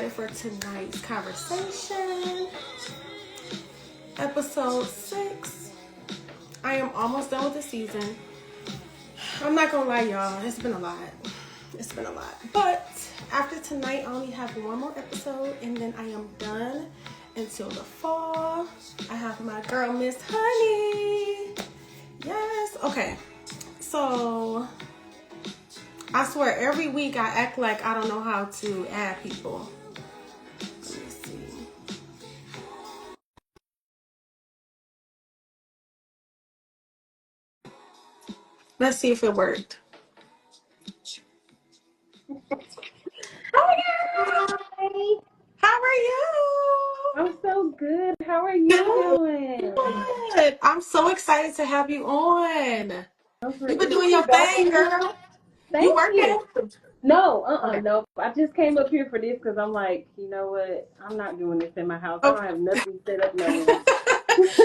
excited for tonight's conversation. Episode 6. I am almost done with the season. I'm not gonna lie, y'all. It's been a lot. But after tonight, I only have one more episode, and then I am done until the fall. I have my girl, Miss Honey. Yes. Okay. So, I swear, every week I act like I don't know how to add people. Let me see. Let's see if it worked. Hi. How are you? I'm so good. How are you doing? Good. I'm so excited to have you on. You've been doing your thing, girl. You Thank working? you. No, Okay. no. I just came up here for this because I'm like, you know what? I'm not doing this in my house. I Okay. don't have nothing set up nowhere.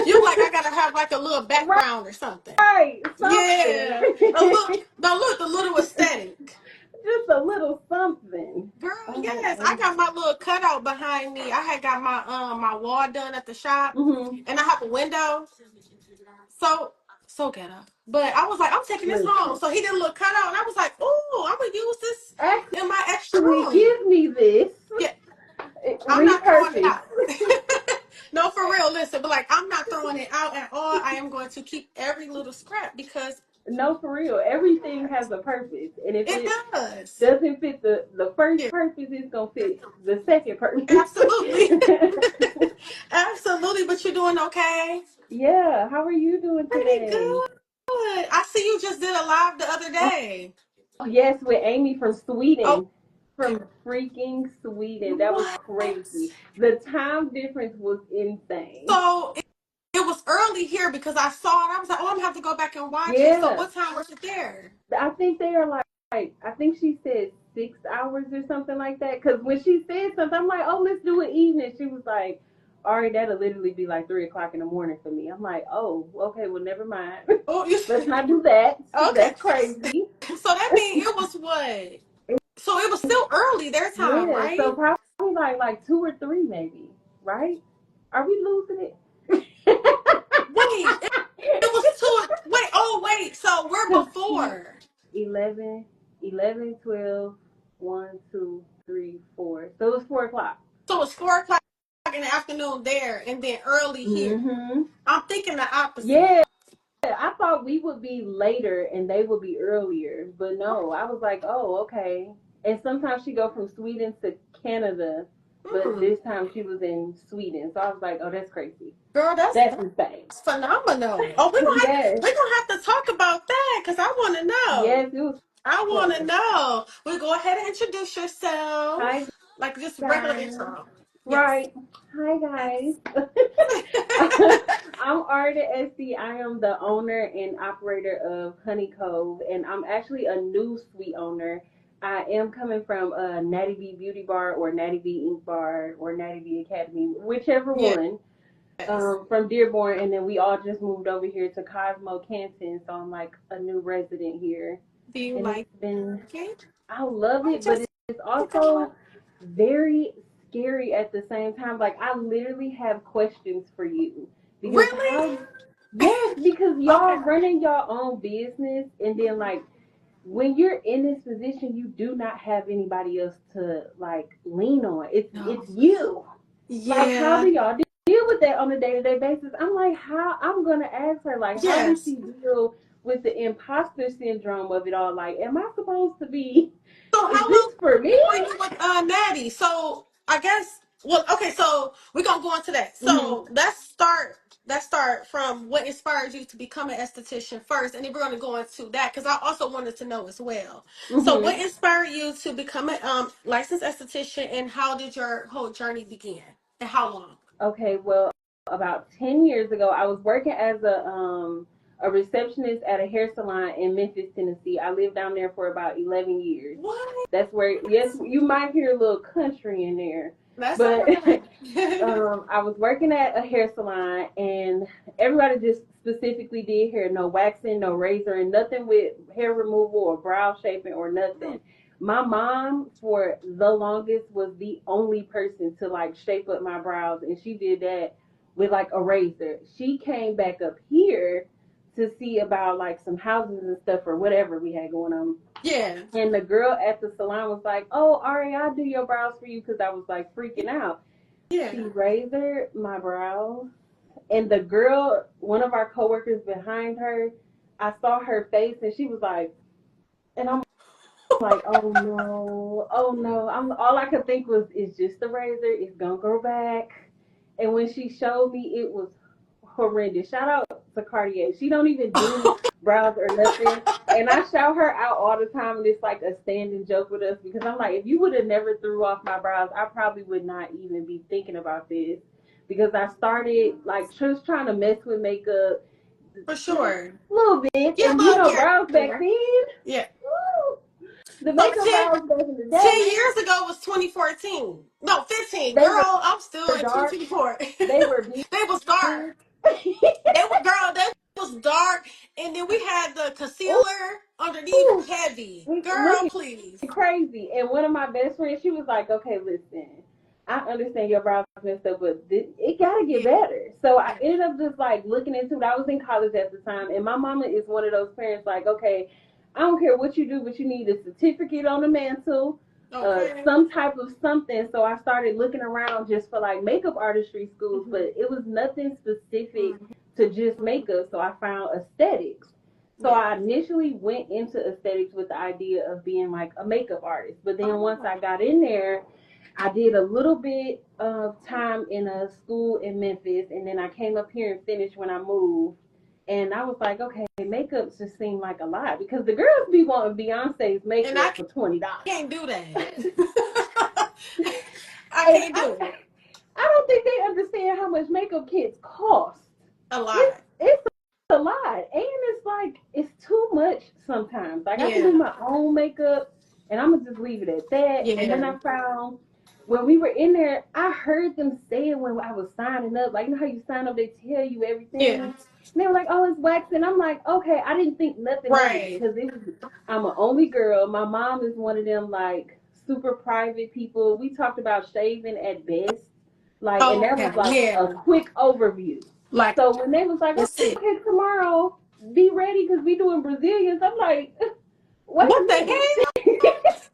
You like I gotta have like a little background or something. Right, something. Yeah. A little. No, look, the little aesthetic. Just a little something. Girl, yes, I Oh. got my little cutout behind me. I had got my wall done at the shop, Mm-hmm. and I have a window. So ghetto. But I was like, I'm taking this home. So he did a little cutout, and I was like, ooh, I'm gonna use this in my extra Actually, room. give me this. Yeah, I'm not throwing it Repurpose. out. No, for real. Listen, but like, I'm not throwing it out at all. I am going to keep every little scrap because No, for real. Everything has a purpose. And if it it does. doesn't fit the first Yeah, purpose, it's going to fit the second purpose. absolutely. Absolutely. But you're doing okay? Yeah. How are you doing Pretty today? good. I see you just did a live the other Oh, day. yes, with Amy from Oh, Sweden. From freaking Sweden. That was what? crazy. The time difference was insane. So it was early here because I saw it. I was like, oh, I'm gonna have to go back and watch it. So Yeah. what time was it there? I think they are I think she said 6 hours or something like that. Because when she said something, I'm like, oh, let's do it evening. She was like, all right, that'll literally be like 3 o'clock in the morning for me. I'm like, oh, okay, well, never mind. Oh, you Let's not do that. okay? That's crazy. So that means it was what? So it was still early their time, Yeah, right? so probably like 2 or 3 maybe, right? Are we losing it? Wait, it was two. Wait, oh wait. So we're Because before. 11, 11, 12, 1, 2, 3, 4. So it was 4 o'clock. So it's 4 o'clock in the afternoon there, and then early here. Mm-hmm. I'm thinking the opposite. Yeah, I thought we would be later and they would be earlier, but no, I was like, oh, okay. And sometimes she go from Sweden to Canada, but Mm. this time she was in Sweden, so I was like, oh, that's crazy. Girl, That's insane. that's phenomenal. Oh, Yes, we're gonna have to talk about that because I want to know. yes, it was I want to close. know. We go ahead and introduce yourself, Hi like just regular guys. intro. Yes. Right. Hi guys. I'm Aure the Esthetician. I am the owner and operator of Honey Cove, and I'm actually a new suite owner. I am coming from Natty B Beauty Bar or Natty B Ink Bar or Natty B Academy, whichever Yes. one, from Dearborn, and then we all just moved over here to Cosmo, Canton, so I'm like a new resident here, Do you and like it's been, it? I love I it, but just it's also very scary at the same time. Like I literally have questions for you because really. yes, because Okay. y'all running your own business, and then like when you're in this position, you do not have anybody else to like lean on. No. It's you. Like how Yeah. do y'all deal with that on a day-to-day basis? I'm like, how I'm gonna ask her like, how does Yes. she deal with the imposter syndrome of it all? Like, am I supposed to be? So Is how long this for me? were you with Natty? So I guess well, okay, so we're gonna go into that. Mm-hmm. So let's start from what inspired you to become an esthetician first, and then we're gonna go into that because I also wanted to know as well. So what Mm-hmm. inspired you to become a licensed esthetician, and how did your whole journey begin, and how long? Okay, well, about 10 years ago, I was working as a receptionist at a hair salon in Memphis, Tennessee. I lived down there for about 11 years. What? That's where, yes, you might hear a little country in there, That's all but right. I was working at a hair salon, and everybody just specifically did hair, no waxing, no razor, and nothing with hair removal or brow shaping or nothing. My mom, for the longest, was the only person to like shape up my brows, and she did that with like a razor. She came back up here to see about like some houses and stuff or whatever we had going on. Yeah. And the girl at the salon was like, "Oh, Aure, I'll do your brows for you," because I was like freaking out. Yeah. She razored my brows, and the girl, one of our coworkers behind her, I saw her face, and she was like, and I'm like, oh no, oh no. All I could think was, it's just the razor. It's gonna grow back. And when she showed me, it was horrendous. Shout out to Cartier. She don't even do brows or nothing. And I shout her out all the time, and it's like a standing joke with us because I'm like, if you would have never threw off my brows, I probably would not even be thinking about this because I started like just trying to mess with makeup. For sure. A little bit. Yeah, And but brows back then. Yeah. Woo, the So makeup brows back in the day. 10 years ago was 2014. No, 15. They Girl, I'm still were in dark. 2024. They were big. They was dark. They was dark. And then we had the concealer underneath Ooh, heavy. Girl, looking please. crazy. And one of my best friends, she was like, okay, listen, I understand your brows messed up, but it gotta get better. So I ended up just like looking into it. I was in college at the time, and my mama is one of those parents like, okay, I don't care what you do, but you need a certificate on the mantle, some type of something. So I started looking around just for like makeup artistry schools, but it was nothing specific to just makeup. So I found aesthetics. So I initially went into aesthetics with the idea of being like a makeup artist. But then once I got in there, I did a little bit of time in a school in Memphis, and then I came up here and finished when I moved. And I was like, okay, makeup just seemed like a lot because the girls be wanting Beyonce's makeup for $20. I can't do that. I can't do it. I don't think they understand how much makeup kits cost. A lot. It's a lot, and it's like it's too much sometimes. Like I can do my own makeup, and I'm gonna just leave it at that. And then I found when we were in there, I heard them saying when I was signing up, like you know how you sign up, they tell you everything. Yeah. And they were like, "Oh, it's waxing." I'm like, "Okay." I didn't think nothing of it because I'm an only girl. My mom is one of them like super private people. We talked about shaving at best, like, and that was like a quick overview. Like, so when they was like, okay, tomorrow, be ready because we doing Brazilians. I'm like, what the heck?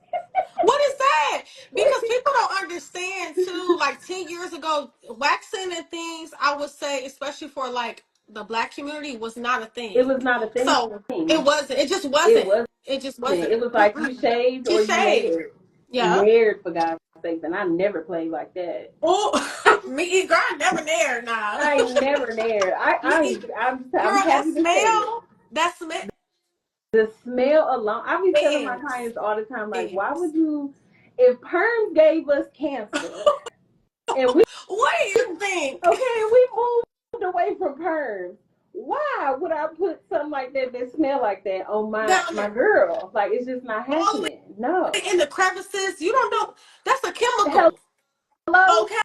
What is that? Because people don't understand too. Like 10 years ago, waxing and things, I would say, especially for like the Black community, was not a thing. It was not a thing. So it wasn't. It just wasn't. It just wasn't. It was like you shaved or you married. Yeah. Married, for God's sake, and I never played like that. Oh, me, girl, I never nared. Nah, I never nared. I'm happy to say it. That smell. The smell alone. I be telling my clients all the time, like, why would you? If perms gave us cancer, and we, what do you think? Okay, we moved away from perms. Why would I put something like that smell like that on my girl? Like, it's just not happening. No. In the crevices, you don't know. That's a chemical. Hello? Okay.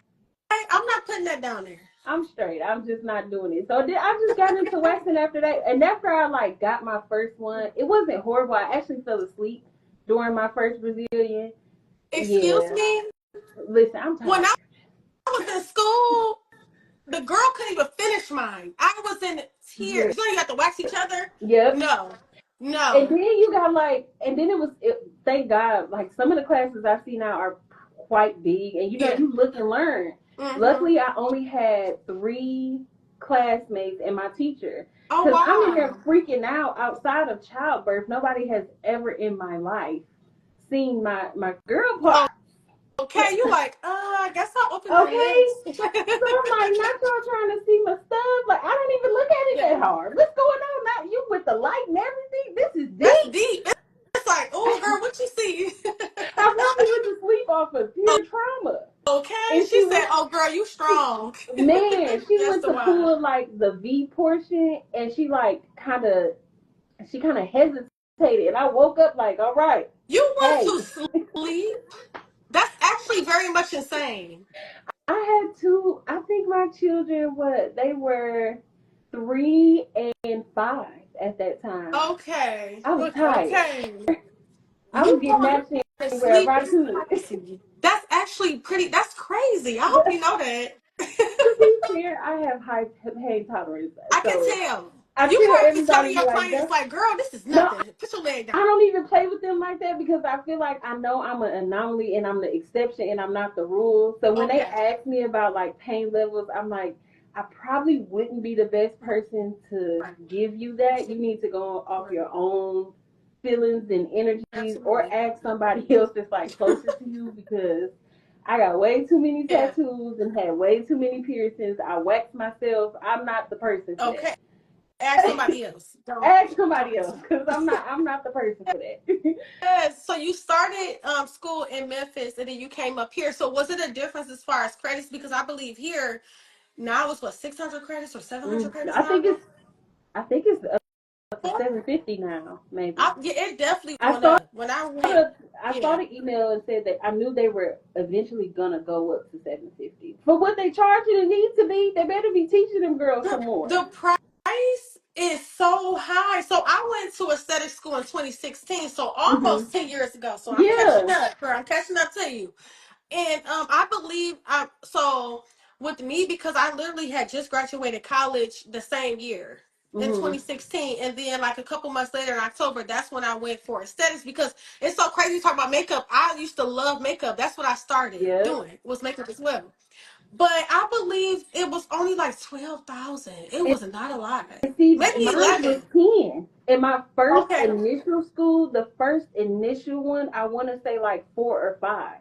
I'm not putting that down there. I'm straight. I'm just not doing it. So I just got into waxing after that. And after I like got my first one, it wasn't horrible. I actually fell asleep during my first Brazilian. Excuse me? Listen, I'm tired. When I was in school, the girl couldn't even finish mine. I was in tears. You know you have to wax each other? Yep. No. And then you got like, and then thank God, like some of the classes I see now are quite big. And you know, you look and learn. Mm-hmm. Luckily, I only had 3 classmates and my teacher. Because I'm in there freaking out outside of childbirth. Nobody has ever in my life seen my girl part. Okay, you like, I guess I'll open my lips. So I'm like, not y'all trying to see my stuff. Like, I don't even look at it that hard. What's going on now? You with the light and everything? This is deep. That's deep. It's like, oh, girl, what you see? I probably went to sleep off of pure trauma. Okay, and she said, "Oh, girl, you strong." Man, she went to pull like the V portion, and she kind of hesitated, and I woke up like, "All right, you went to sleep." That's actually very much insane. I had 2. I think my children, they were 3 and 5 at that time. Okay, I was tired. Okay. I was getting that wherever sleep I is could. privacy. That's actually pretty. That's crazy. I hope To you know that. be fair, I have high pain tolerance, I can so tell. I You tell probably be everybody telling your like clients, that. like, girl, this is No, nothing. Put your leg I down. don't even play with them like that because I feel like I know I'm an anomaly and I'm the exception and I'm not the rule. So when they Okay. ask me about like pain levels, I'm like, I probably wouldn't be the best person to Right. give you that. You need to go off Right. your own feelings and energies or Absolutely. ask somebody else that's like closer to you because I got way too many Yeah. tattoos and had way too many piercings. I waxed myself. I'm not the person for Okay. that. Ask somebody else. Ask Don't somebody ask else me. because I'm not the person for that. Yes. So you started school in Memphis and then you came up here. So was it a difference as far as credits? Because I believe here now it's what, 600 credits or 700 credits I now? think it's up to 750 now, maybe. Yeah, it definitely I went saw up when I went. the I saw Yeah. the email and said that I knew they were eventually gonna go up to 750 for what they charging it needs to be. They better be teaching them girls some The more. price is so high. So I went to aesthetic school in 2016, so Hmm. almost 10 years ago. So I'm catching Yeah. up, girl. I'm catching up to you. And I believe so with me, because I literally had just graduated college the same year in Hmm. 2016, and then like a couple months later in October, that's when I went for aesthetics, because it's so crazy to talk about makeup. I used to love makeup. That's what I started Yep. doing, was makeup as well. But I believe it was only like 12,000. It was not a lot. And see, Maybe mine was 11. 10. In my first Okay. initial school, the first initial one, I want to say like 4 or 5.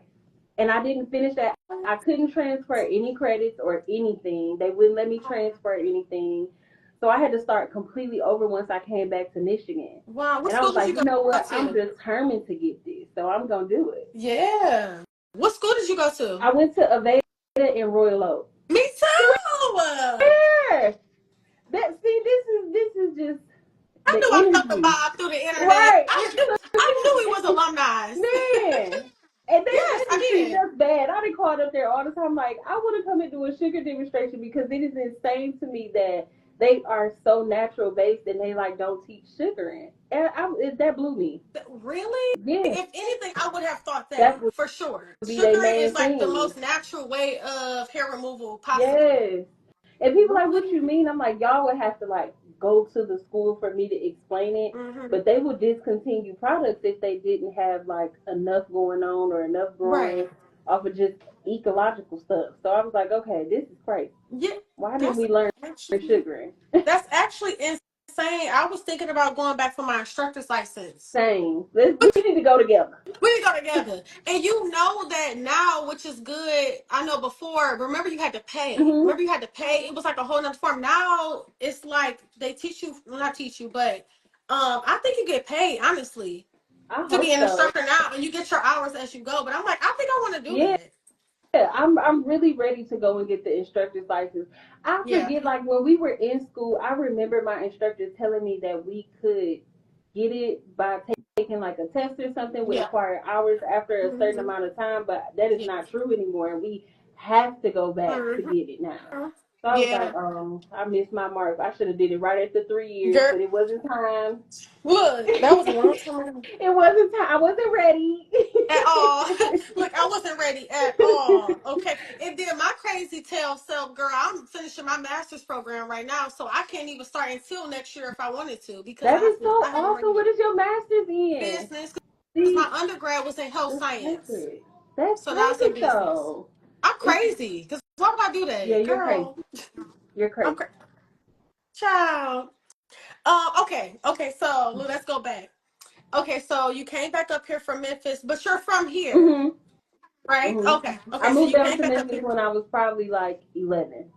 And I didn't finish that. I couldn't transfer any credits or anything. They wouldn't let me transfer anything. So I had to start completely over once I came back to Michigan. Wow. What And I was school did like, you you know go what? I'm to? determined to get this. So I'm going to do it. Yeah. What school did you go to? I went to Aveda in Royal Oak. Me too. Where? This is just I the knew I felt the energy. vibe through the internet. Right. I knew he was alumni. Man. And Yes, they I just treated did. us bad. I done called up there all the time, like, I want to come and do a sugar demonstration because it is insane to me that they are so natural based and they like don't teach sugaring. And that blew me. Really? Yeah, If anything, I would have thought that that would for sure. be their Sugaring is main like the thing. most natural way of hair removal possible. Yes. And people like, what Really? you mean? I'm like, y'all would have to like go to the school for me to explain it. Mm-hmm. But they would discontinue products if they didn't have like enough going on or enough growing Right. off of just ecological stuff. So I was like, okay, this is crazy. Yeah. Why didn't That's we learn actually sugaring? that's actually insane. I was thinking about going back for my instructor's license. Same. We need to go together. We go together. And you know that now, which is good. I know before, remember you had to pay. Hmm. Remember you had to pay. It was like a whole nother form. Now it's like they teach you, well, not teach you, but I think you get paid, honestly, I to be hope an so. instructor now, and you get your hours as you go. But I'm like, I think I want to do Yeah. that. I'm really ready to go and get the instructor's license. I Yeah. forget, like when we were in school, I remember my instructor telling me that we could get it by taking like a test or something with Yeah. acquired hours after a certain Mm-hmm. amount of time, but that is Yeah. not true anymore, and we have to go back to Mm-hmm. get it now. So I was like, Yeah. I missed my mark. I should have did it right at the 3 years, Girl, but it wasn't time. look, that was a long time ago. It wasn't time. I wasn't ready. At all. Look, I wasn't ready at all. Okay. And then my crazy tail self, girl, I'm finishing my master's program right now, so I can't even start until next year if I wanted to, because That is so I haven't awesome. already What is your master's in? business, because my See, undergrad was in health that's science. perfect. That's So now it's in perfect business. though. I'm It's crazy. Because why would I do yeah, that? you're crazy. Girl, You're I'm crazy. crazy. Child. Okay. Okay, so let's go back. Okay, so you came back up here from Memphis, but you're from here, Mhm. right? Mhm. Okay. I Okay, so moved you down came to back up Memphis here. when I was probably like 11,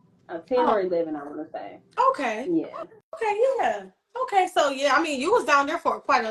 10 or Oh, 11, I want to say. okay. Yeah. Okay, yeah. Okay, so yeah, I mean, you was down there for quite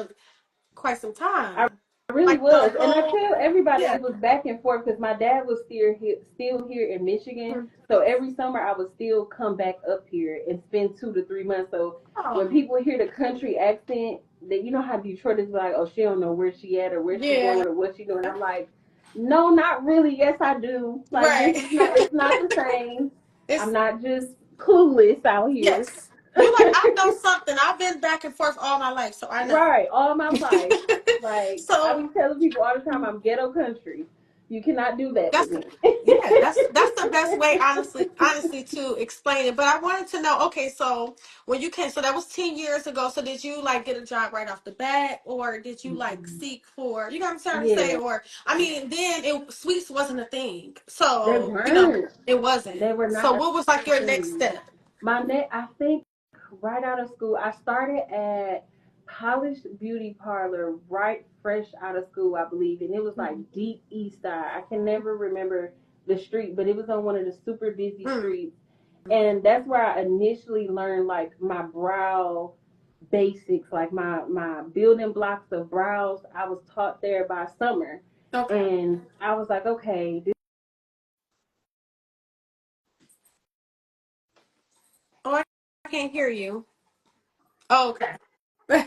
some I time. really Like the was, and I whole, tell everybody yeah. it was back and forth because my dad was still here in Michigan. So every summer I would still come back up here and spend 2 to 3 months. So when Oh, people hear the country accent, that you know how Detroit is like, oh, she don't know where she at or where she yeah. going or what she doing. I'm like, no, not really. Yes, I do. Like this Right. is not. It's not the same. I'm It's not just clueless out here. yes. You're like, I know something. I've been back and forth all my life, so I know. Right, all my life. Like I So be telling people all the time, I'm ghetto country. You cannot do that with that's me. yeah, that's the best way, honestly, to explain it. But I wanted to know, okay, so when you came, so that was 10 years ago. So did you like get a job right off the bat, or did you like seek for, you know what I'm trying to say? Yeah, Or I mean, then sweets wasn't a thing, they so weren't. it wasn't. They were So not what was like a your next thing. step? I think right out of school, I started at Polished Beauty Parlor right fresh out of school, I believe, and it was like deep east side. I can never remember the street, but it was on one of the super busy Mm, streets, and that's where I initially learned like my brow basics, like my building blocks of brows. I was taught there by Summer, okay. and I was like, okay, Oh, I can't hear you. Oh, okay. I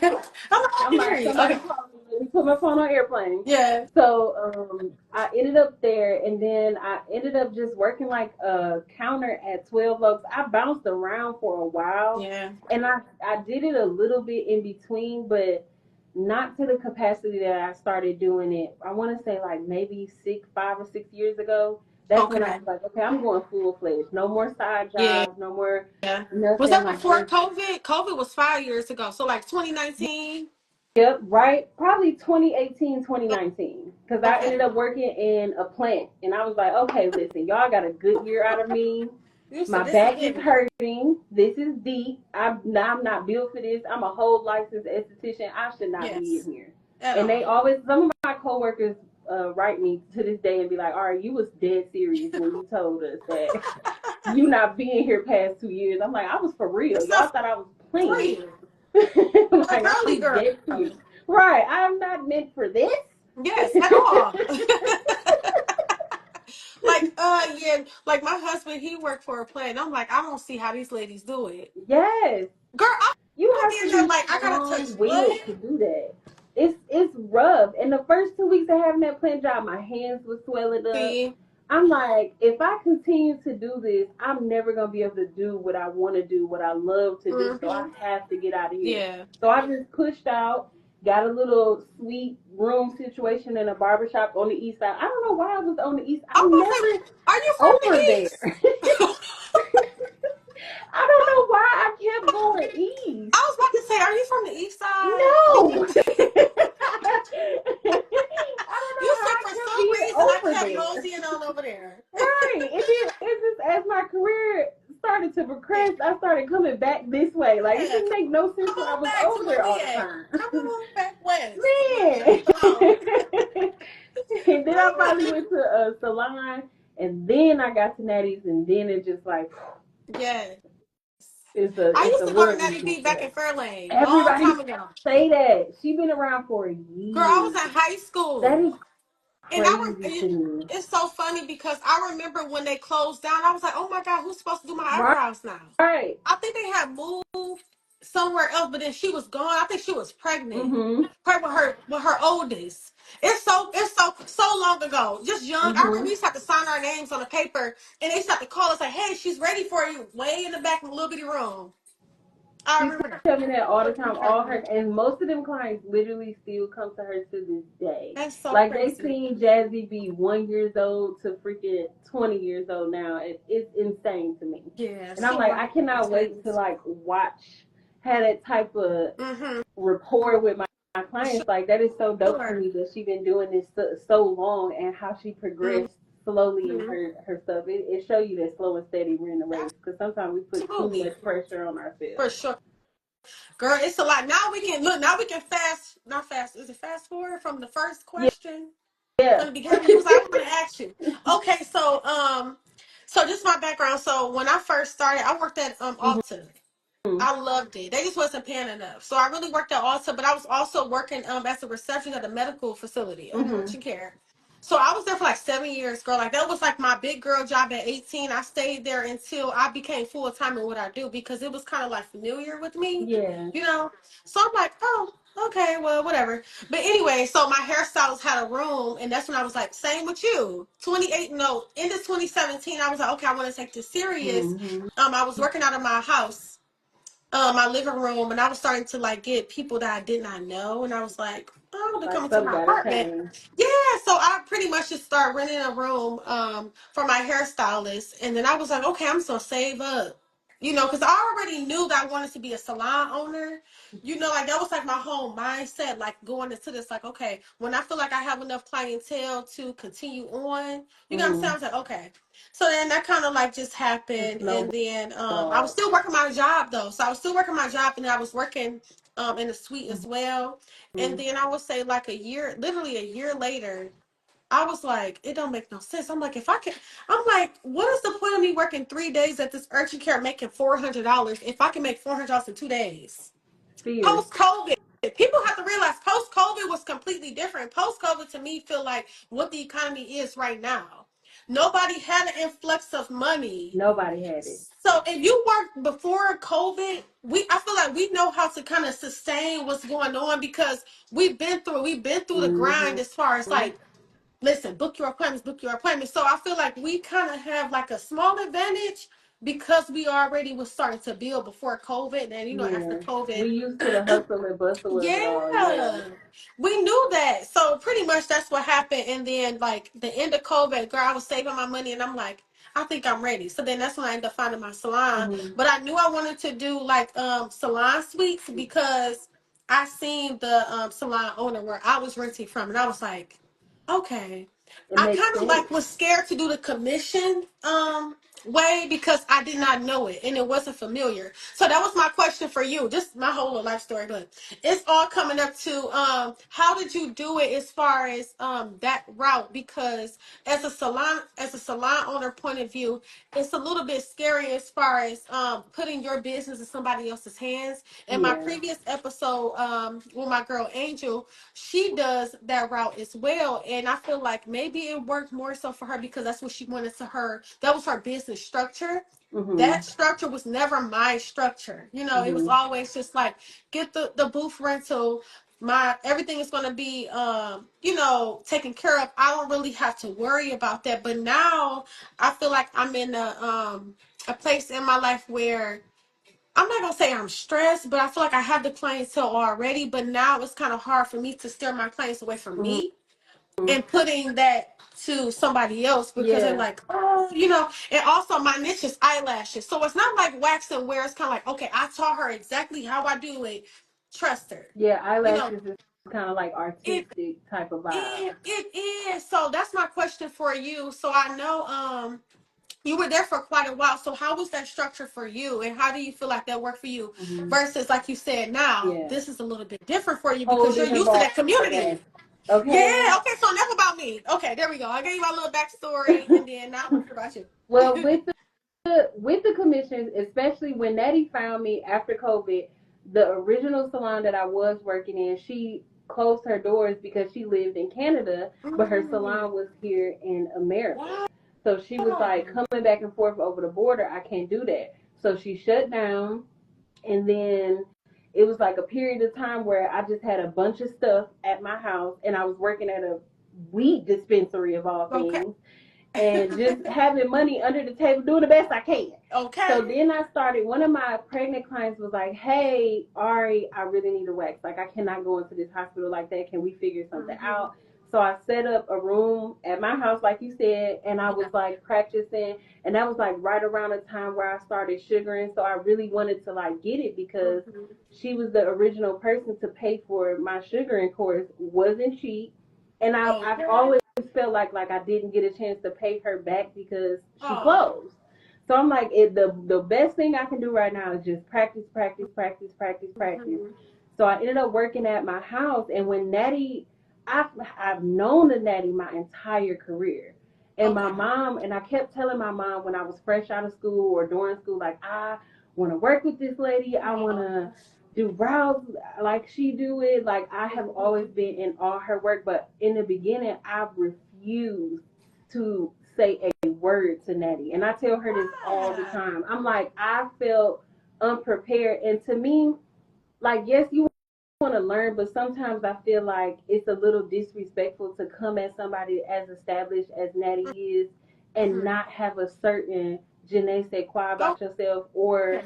I'm can hear like, you. somebody Okay. called me. Let me put my phone on airplane. Yeah. So I ended up there, and then I ended up just working like a counter at 12 Oaks. I bounced around for a while, Yeah. and I did it a little bit in between, but not to the capacity that I started doing it. I want to say like maybe 5 or 6 years ago. That's when I Okay. was like, okay, I'm going full fledged. No more side Yeah. jobs. No more Yeah. Was nothing that like before this. COVID? COVID was 5 years ago. So like 2019. Yep, right. Probably 2018, 2019. Because I Okay. ended up working in a plant. And I was like, okay, listen, y'all got a good year out of me. You My said this is back is it. hurting. This is deep. I'm not built for this. I'm a whole licensed esthetician. I should not be in Yes. here. At And they all. always, some of my coworkers write me to this day and be like, all right, you was dead serious when you told us that you not being here past 2 years. I'm like, I was for real. It's Y'all not thought I was for playing. you. A Like, I girly was girl. dead serious. Right. I'm not meant for this. Yes, at all. Like, yeah, like my husband, he worked for a plant. I'm like, I don't see how these ladies do it. Yes. Girl, You I'm have to in there be like I gotta touch strong willed what? to do that. It's rough. And the first 2 weeks of having that plant job, my hands were swelling up. See? I'm like, if I continue to do this, I'm never gonna be able to do what I want to do, what I love to do. So I Mm-hmm. have to get out of here. Yeah. So I just pushed out, got a little sweet room situation in a barbershop on the east side. I don't know why I was on the east. I was I'm about to say, never are you from over there. the East? I don't know why I kept going east. I was about to say, are you from the East Side? No. I don't know You how said I for kept some being reason I over kept there. moseying on over there. Right. It's just as my career started to progress, I started coming back this way. Like it Yeah, didn't make no sense come when I on was back to over where there we all the at. time. Come on back west. Man. Come on. And then I finally went to a salon, and then I got to Natty's, and then it just like Yes. I it's used a to go to love Natty issue B for back in that. Fairlane, long Everybody time ago. say that. She been around for Girl, I years. was in high That school. is And crazy to me. it's so funny because I remember when they closed down, I was like, oh my God, who's supposed to do my Right. eyebrows now? Right. I think they had moved somewhere else, but then she was gone. I think she was pregnant. Mm-hmm. Her with her oldest. It's so long ago. Just young. I remember Mm-hmm. we used to have to sign our names on the paper and they used to have to call us like, hey, she's ready for you, way in the back of the little bitty room. I She remember that. tell me that all the time. All her and most of them clients literally still come to her to this day. That's so Like they crazy. seen Jazzy be 1 years old to freaking 20 years old now. It's insane to me. Yeah, And I'm so like, I cannot wait to like watch had that type of mm-hmm. rapport with my clients. Like that is so dope to Sure. me that she been doing this so long and how she progressed slowly in Mm-hmm. her stuff. It show you that slow and steady we're in the race because sometimes we put too Absolutely. much pressure on For ourselves. sure. Girl, it's a lot. Now we can look. Now we can not fast. Is it fast forward from the first Yeah, question yeah. from the beginning? You was like, I want to ask you. Okay, so just my background. So when I first started, I worked at Alta. Mm-hmm. I loved it. They just wasn't paying enough. So I really worked at Alta, but I was also working as a receptionist at a medical facility under Mm-hmm. urgent care. So I was there for like 7 years, girl. Like that was like my big girl job at 18. I stayed there until I became full time in what I do because it was kind of like familiar with me, Yeah. you know. So I'm like, oh, okay, well, whatever. But anyway, so my hairstylist had a room, and that's when I was like, same with you. 28, no, in this 2017, I was like, okay, I want to take this serious. Mm-hmm. I was working out of my house my living room, and I was starting to like get people that I did not know, and I was like, oh, they're Like coming to something my gotta apartment. change. Yeah, so I pretty much just started renting a room for my hairstylist, and then I was like, okay, I'm just gonna save up, because I already knew that I wanted to be a salon owner. Like that was like my whole mindset, like going into this, like, okay, when I feel like I have enough clientele to continue on, you know what I'm saying? I was like, okay. So then that kind of like just happened, and then I was still working my job though. So I was still working my job, and I was working in the suite as well. And then I would say like literally a year later, I was like, it don't make no sense. I'm like, I'm like, what is the point of me working 3 days at this urgent care making $400 if I can make $400 in 2 days? Fear. Post COVID. People have to realize post COVID was completely different. Post COVID to me feel like what the economy is right now. Nobody had an influx of money. Nobody had it. So if you worked before COVID, I feel like we know how to kind of sustain what's going on because we've been through the grind as far as like, listen, book your appointments, book your appointments. So I feel like we kind of have like a small advantage because we already was starting to build before COVID, and after Yeah. We COVID, used to the hustle and bustle of it all, yeah. yeah, we knew that. So pretty much that's what happened. And then like the end of COVID, girl, I was saving my money, and I'm like, I think I'm ready. So then that's when I ended up finding my salon. But I knew I wanted to do like salon suites because I seen the salon owner where I was renting from, and I was like, okay. It I makes kind of sense. like was scared to do the commission way because I did not know it and it wasn't familiar. So that was my question for you. Just my whole little life story, but it's all coming up to how did you do it as far as that route? Because as a salon owner point of view, it's a little bit scary as far as putting your business in somebody else's hands. In my Yeah. previous episode with my girl Angel, she does that route as well, and I feel like maybe it worked more so for her because that's what she wanted to her. That was her business structure. That structure was never my structure. It was always just like get the booth rental. My everything is going to be taken care of. I don't really have to worry about that. But now I feel like I'm in a place in my life where I'm not gonna say I'm stressed, but I feel like I have the clientele already. But now it's kind of hard for me to steer my clients away from me and putting that to somebody else because they're Yeah. like, oh, And also my niche is eyelashes, so it's not like waxing where it's kind of like, okay, I taught her exactly how I do it. Trust her. Yeah, You know, eyelashes is kind of like it artistic type of vibe. it is. So that's my question for you. So I know you were there for quite a while. So how was that structure for you? And how do you feel like that worked for you? Versus, like you said, now Yeah. this is a little bit different for you Whole because you're different used to ball that community. game. Okay. Yeah, okay, so enough about me. Okay, there we go. I gave you my little backstory, and then now I want to hear about Well, you. with the commissions, especially when Natty found me after COVID, the original salon that I was working in, she closed her doors because she lived in Canada, but her salon was here in America. Wow. So she was like coming back and forth over the border. I can't do that. So she shut down, and then it was like a period of time where I just had a bunch of stuff at my house, and I was working at a weed dispensary of all Okay. things, and just having money under the table, doing the best I can. Okay. So then I started, one of my pregnant clients was like, hey, Aure, I really need a wax. Like, I cannot go into this hospital like that. Can we figure something out? So I set up a room at my house, like you said, and I was like practicing. And that was like right around the time where I started sugaring. So I really wanted to like get it because she was the original person to pay for my sugaring course. Wasn't cheap. And I've always felt like I didn't get a chance to pay her back because she closed. So I'm like, the best thing I can do right now is just practice, practice, practice, practice, practice. So I ended up working at my house, and when Natty, I've known the Natty my entire career. And my mom, and I kept telling my mom when I was fresh out of school or during school, like, I want to work with this lady. I want to do brows like she do it. Like, I have always been in all her work, but in the beginning, I refused to say a word to Natty. And I tell her this all the time. I'm like, I felt unprepared. And to me, like, yes, you want to learn, but sometimes I feel like it's a little disrespectful to come at somebody as established as Natty is and not have a certain je ne sais quoi about yourself, or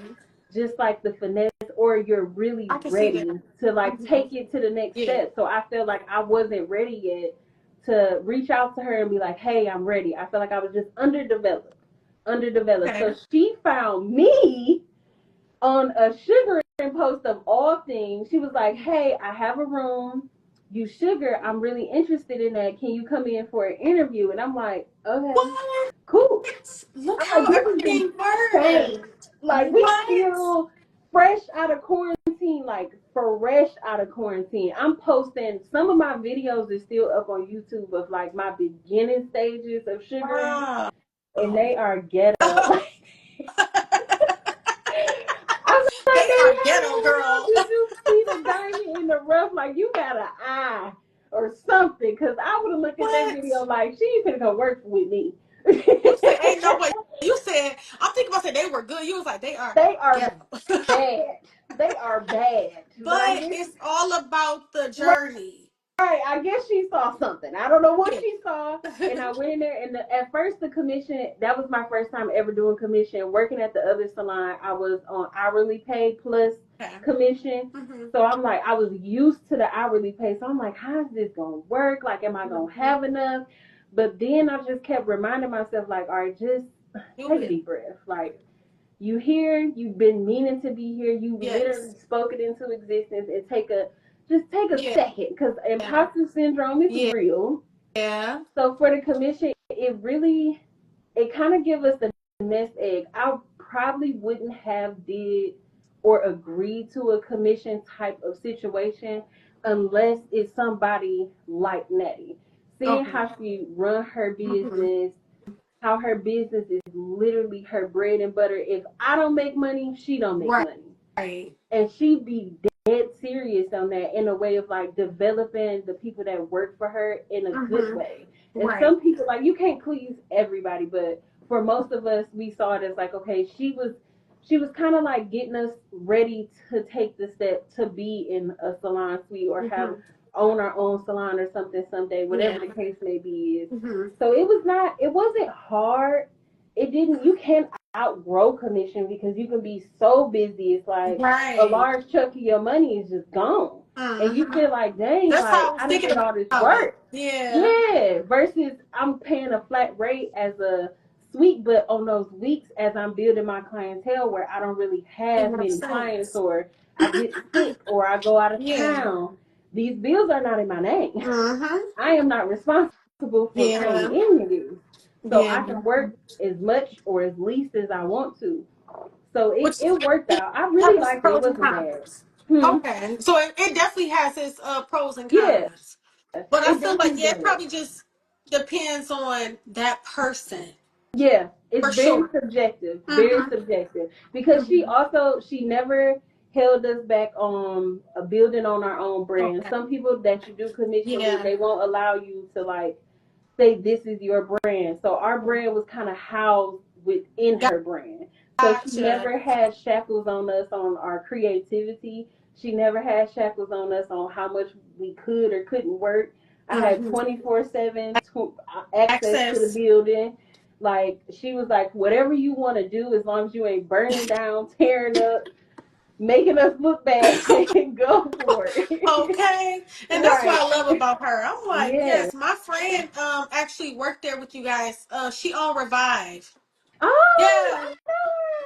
just like the finesse or you're really ready to like take it to the next step. So I feel like I wasn't ready yet to reach out to her and be like, hey, I'm ready. I feel like I was just underdeveloped. Okay. So she found me on a sugaring post of all things. She was like, hey, I have a room. You sugar. I'm really interested in that. Can you come in for an interview? And I'm like, okay, what? Cool. Look how everything works. Like, we still fresh out of quarantine, like fresh out of quarantine. I'm posting, some of my videos is still up on YouTube of like my beginning stages of sugaring. Wow. And they are ghetto. They are ghetto, girl. Did you see the diamond in the rough? Like, you got an eye or something. Because I would have looked at that video like, she ain't gonna come work with me. You said, ain't no way. You said, I'm thinking about saying they were good. You was like, they are bad. They are bad. But it's all about the journey. Right, I guess she saw something. I don't know what she saw. And I went in there, and at first the commission, that was my first time ever doing commission. Working at the other salon, I was on hourly pay plus commission. Mm-hmm. So I'm like, I was used to the hourly pay. So I'm like, how is this going to work? Like, am I going to have enough? But then I just kept reminding myself, like, all right, just take a deep breath. Like, you here, you've been meaning to be here. You literally spoke it into existence, and take a second, because imposter syndrome is real. Yeah. So for the commission, it kind of gives us the nest egg. I probably wouldn't have did or agreed to a commission type of situation unless it's somebody like Nettie. Seeing how she run her business, how her business is literally her bread and butter. If I don't make money, she don't make money. Right. And she be dead serious on that, in a way of like developing the people that work for her in a good way. And some people, like, you can't please everybody, but for most of us, we saw it as like, okay, she was kind of like getting us ready to take the step to be in a salon suite or own our own salon or something someday, whatever the case may be. So it wasn't hard. You can't outgrow commission because you can be so busy. It's like a large chunk of your money is just gone. And you feel like, dang, that's like, I did all this work. Yeah. Versus I'm paying a flat rate as a suite, but on those weeks as I'm building my clientele where I don't really have many clients, or I get sick, or I go out of town, these bills are not in my name. I am not responsible for paying any of these. So I can work as much or as least as I want to. So it worked out. I really liked it. It wasn't bad. Okay. So it definitely has its pros and cons. Yeah. But I feel like, it probably just depends on that person. Yeah. It's very subjective. Very subjective. Because she never held us back on building on our own brand. Okay. Some people that you do commission with, they won't allow you to like say this is your brand. So our brand was kind of housed within her brand. So she never had shackles on us on our creativity. She never had shackles on us on how much we could or couldn't work. I had 24/7 access to the building. Like, she was like, whatever you want to do, as long as you ain't burning down, tearing up, making us look bad, and go for it. Okay. And that's what I love about her. I'm like, yes, my friend actually worked there with you guys. She on Revive. Oh, yeah.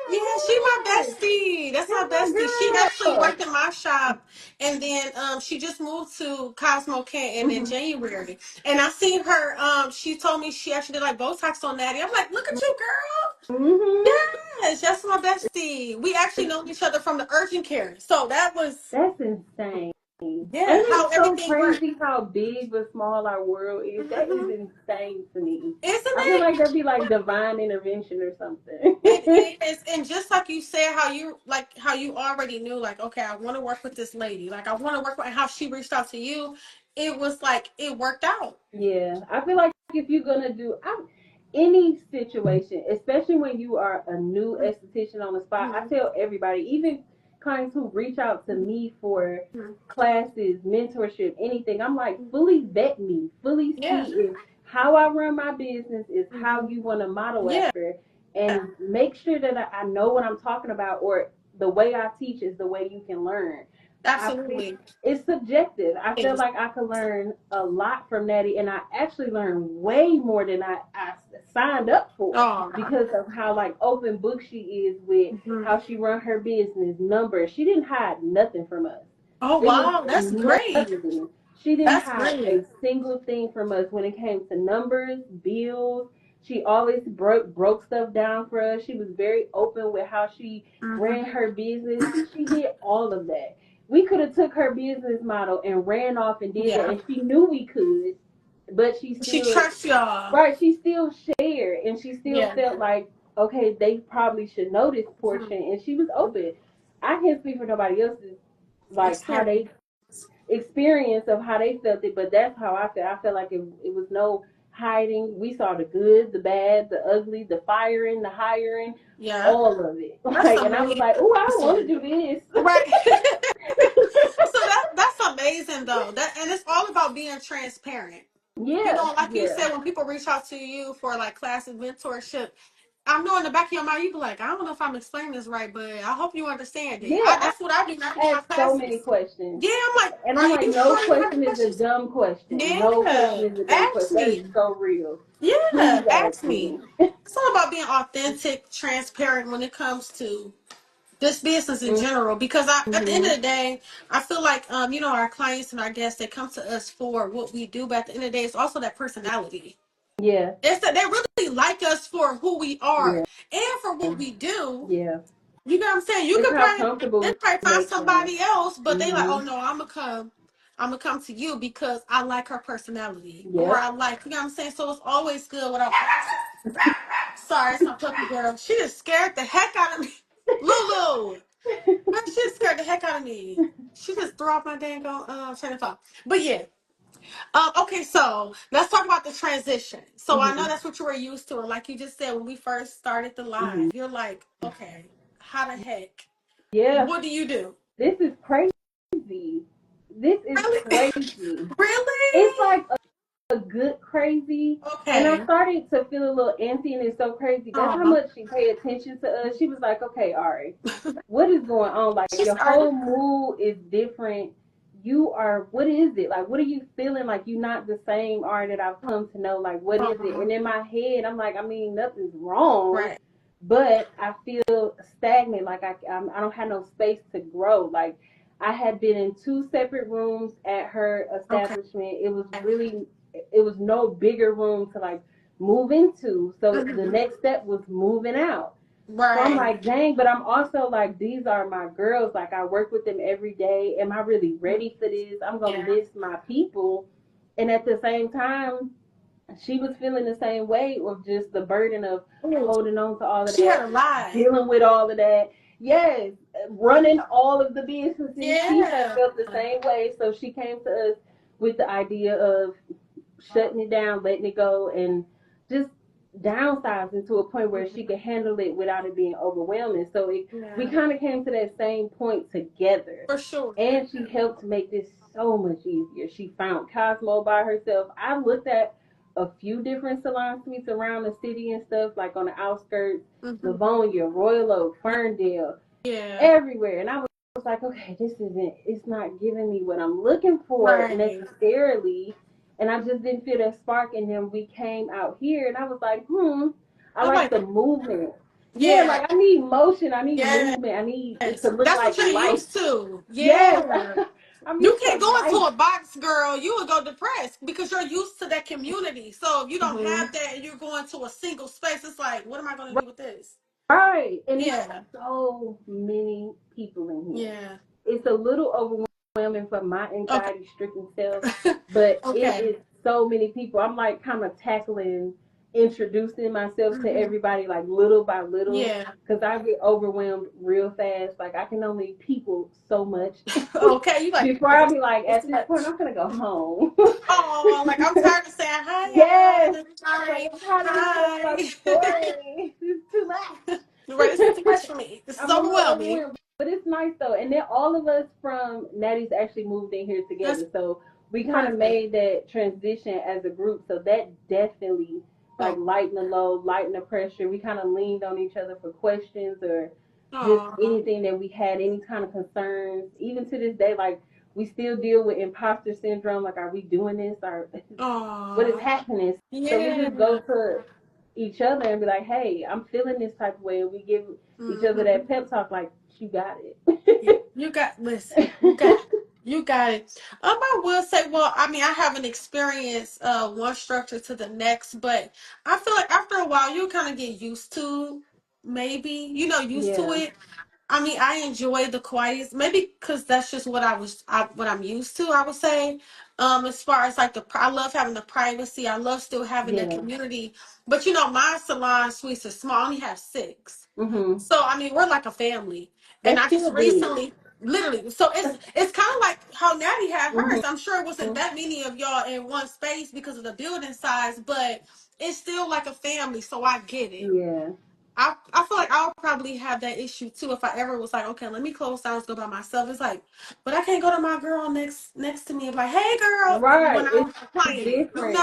Yeah, she my bestie. That's my bestie. She actually worked in my shop, and then she just moved to Cosmo Canton in January. And I seen her. She told me she actually did like Botox on Natty. I'm like, look at you, girl. Yes, that's my bestie. We actually know each other from the urgent care. So that's insane. Yeah, and how it's so crazy works. How big but small our world is. That is insane to me. Isn't it? I feel like that'd be like divine intervention or something. It is, and just like you said, how you already knew, like, okay, I want to work with this lady. Like, I want to work with, how she reached out to you. It was like, it worked out. Yeah, I feel like if you're gonna do any situation, especially when you are a new esthetician on the spot, I tell everybody, even clients who reach out to me for classes, mentorship, anything, I'm like, fully vet me, fully see if how I run my business is how you want to model after, and make sure that I know what I'm talking about, or the way I teach is the way you can learn. Absolutely. It's subjective. I feel like I could learn a lot from Natty, and I actually learned way more than I signed up for because of how like open book she is with how she run her business, numbers. She didn't hide nothing from us. Oh, wow, that's great. She didn't hide a single thing from us when it came to numbers, bills. She always broke stuff down for us. She was very open with how she ran her business. She did all of that. We could have took her business model and ran off and did that, and she knew we could, but she trusts y'all. Right, she still shared, and she still felt like, okay, they probably should know this portion, and she was open. I can't speak for nobody else's, like, how they experience of how they felt it, but that's how I felt. I felt like it was no hiding. We saw the good, the bad, the ugly, the firing, the hiring, all of it. Like, and I was like, oh, I don't want to do this. Right. So that's amazing though. And it's all about being transparent. Yeah. You know, like you said, when people reach out to you for like class and mentorship, I know in the back of your mind you be like, I don't know if I'm explaining this right, but I hope you understand it. Yeah, that's what I do. I ask so many questions. Yeah, I'm like, and I'm like, no question is a dumb question. Yeah. No question is a dumb question. That is so real. Yeah, ask me. It's all about being authentic, transparent when it comes to this business in general, because at the end of the day, I feel like you know, our clients and our guests, they come to us for what we do, but at the end of the day, it's also that personality. Yeah, it's that they really like us for who we are and for what we do. Yeah, you know what I'm saying. You could probably find somebody else, but they like, oh no, I'm gonna come to you because I like her personality, or I like, you know what I'm saying. So it's always good without. Sorry, it's my puppy girl. She just scared the heck out of me. Lulu. She just scared the heck out of me. She just threw off my dang train of thought. But yeah. Okay, so let's talk about the transition. So I know that's what you were used to. And like you just said, when we first started the live, you're like, okay, how the heck? Yeah. What do you do? This is crazy. This is crazy. Really? It's like a good crazy. Okay. And I started to feel a little antsy, and it's so crazy. That's how much she paid attention to us. She was like, okay, Aure, what is going on? Like, your whole mood is different. You are, what is it? Like, what are you feeling? Like, you're not the same Aure that I've come to know. Like, what is it? And in my head, I'm like, I mean, nothing's wrong. Right. But I feel stagnant. Like, I don't have no space to grow. Like, I had been in 2 separate rooms at her establishment. It was no bigger room to like move into. So the next step was moving out. Right. So I'm like, dang, but I'm also like, these are my girls. Like, I work with them every day. Am I really ready for this? I'm going to miss my people. And at the same time, she was feeling the same way of just the burden of holding on to all of that. She had a lot. Dealing with all of that. Yes. Running all of the businesses. Yeah. She had felt the same way. So she came to us with the idea of shutting it down, letting it go, and just downsizing to a point where she could handle it without it being overwhelming. So we kind of came to that same point together. For sure. And she helped make this so much easier. She found Cosmo by herself. I looked at a few different salon suites around the city and stuff, like on the outskirts, Livonia, Royal Oak, Ferndale, everywhere. And I was like, okay, it's not giving me what I'm looking for necessarily. And I just didn't feel that spark. And then we came out here, and I was like, I like the movement. Yeah, like I need motion. I need movement. I need it to look like life. That's what you're used to. Yeah. You can't go into a box, girl. You would go depressed because you're used to that community. So if you don't have that and you're going to a single space, it's like, what am I going to do with this? Right. And there's so many people in here. Yeah. It's a little overwhelming for my anxiety-stricken self, but it is so many people. I'm like kind of introducing myself to everybody like little by little, because I get overwhelmed real fast. Like, I can only people so much. You like before I be like, at this point I'm gonna go home. Oh, like I'm tired of saying hi. Yes. Hi. Hi. This is too much. Right, it's too much for me. It's so overwhelming. But it's nice though, and then all of us from Natty's actually moved in here together, so we kind of made that transition as a group. So that definitely like lighten the load, lighten the pressure. We kind of leaned on each other for questions or just Aw. anything that we had, any kind of concerns. Even to this day, like we still deal with imposter syndrome. Like, are we doing this? Or what is Aw. happening? So we just Yeah. go to each other and be like, hey, I'm feeling this type of way. And we give each other Mm-hmm. that pep talk, like, you got Yeah. You got, listen, you got it. I will say, well, I mean, I haven't experienced one structure to the next, but I feel like after a while you kind of get used to, maybe, used to Yeah, it. I mean, I enjoy the quiet, maybe because that's just what I'm used to, I would say. As far as like I love having the privacy. I love still having the yeah. community. But my salon suites are small. I only have six. Mhm. So I mean, we're like a family. And That's I just still big. recently, literally, so it's kind of like how Natty had hers. Mhm. I'm sure it wasn't that many of y'all in one space because of the building size, but it's still like a family. So I get it. Yeah. I feel like I'll probably have that issue too if I ever was like, okay, let me close down and go by myself. It's like, but I can't go to my girl next to me and be like, hey girl, Right. when I'm It's playing. different.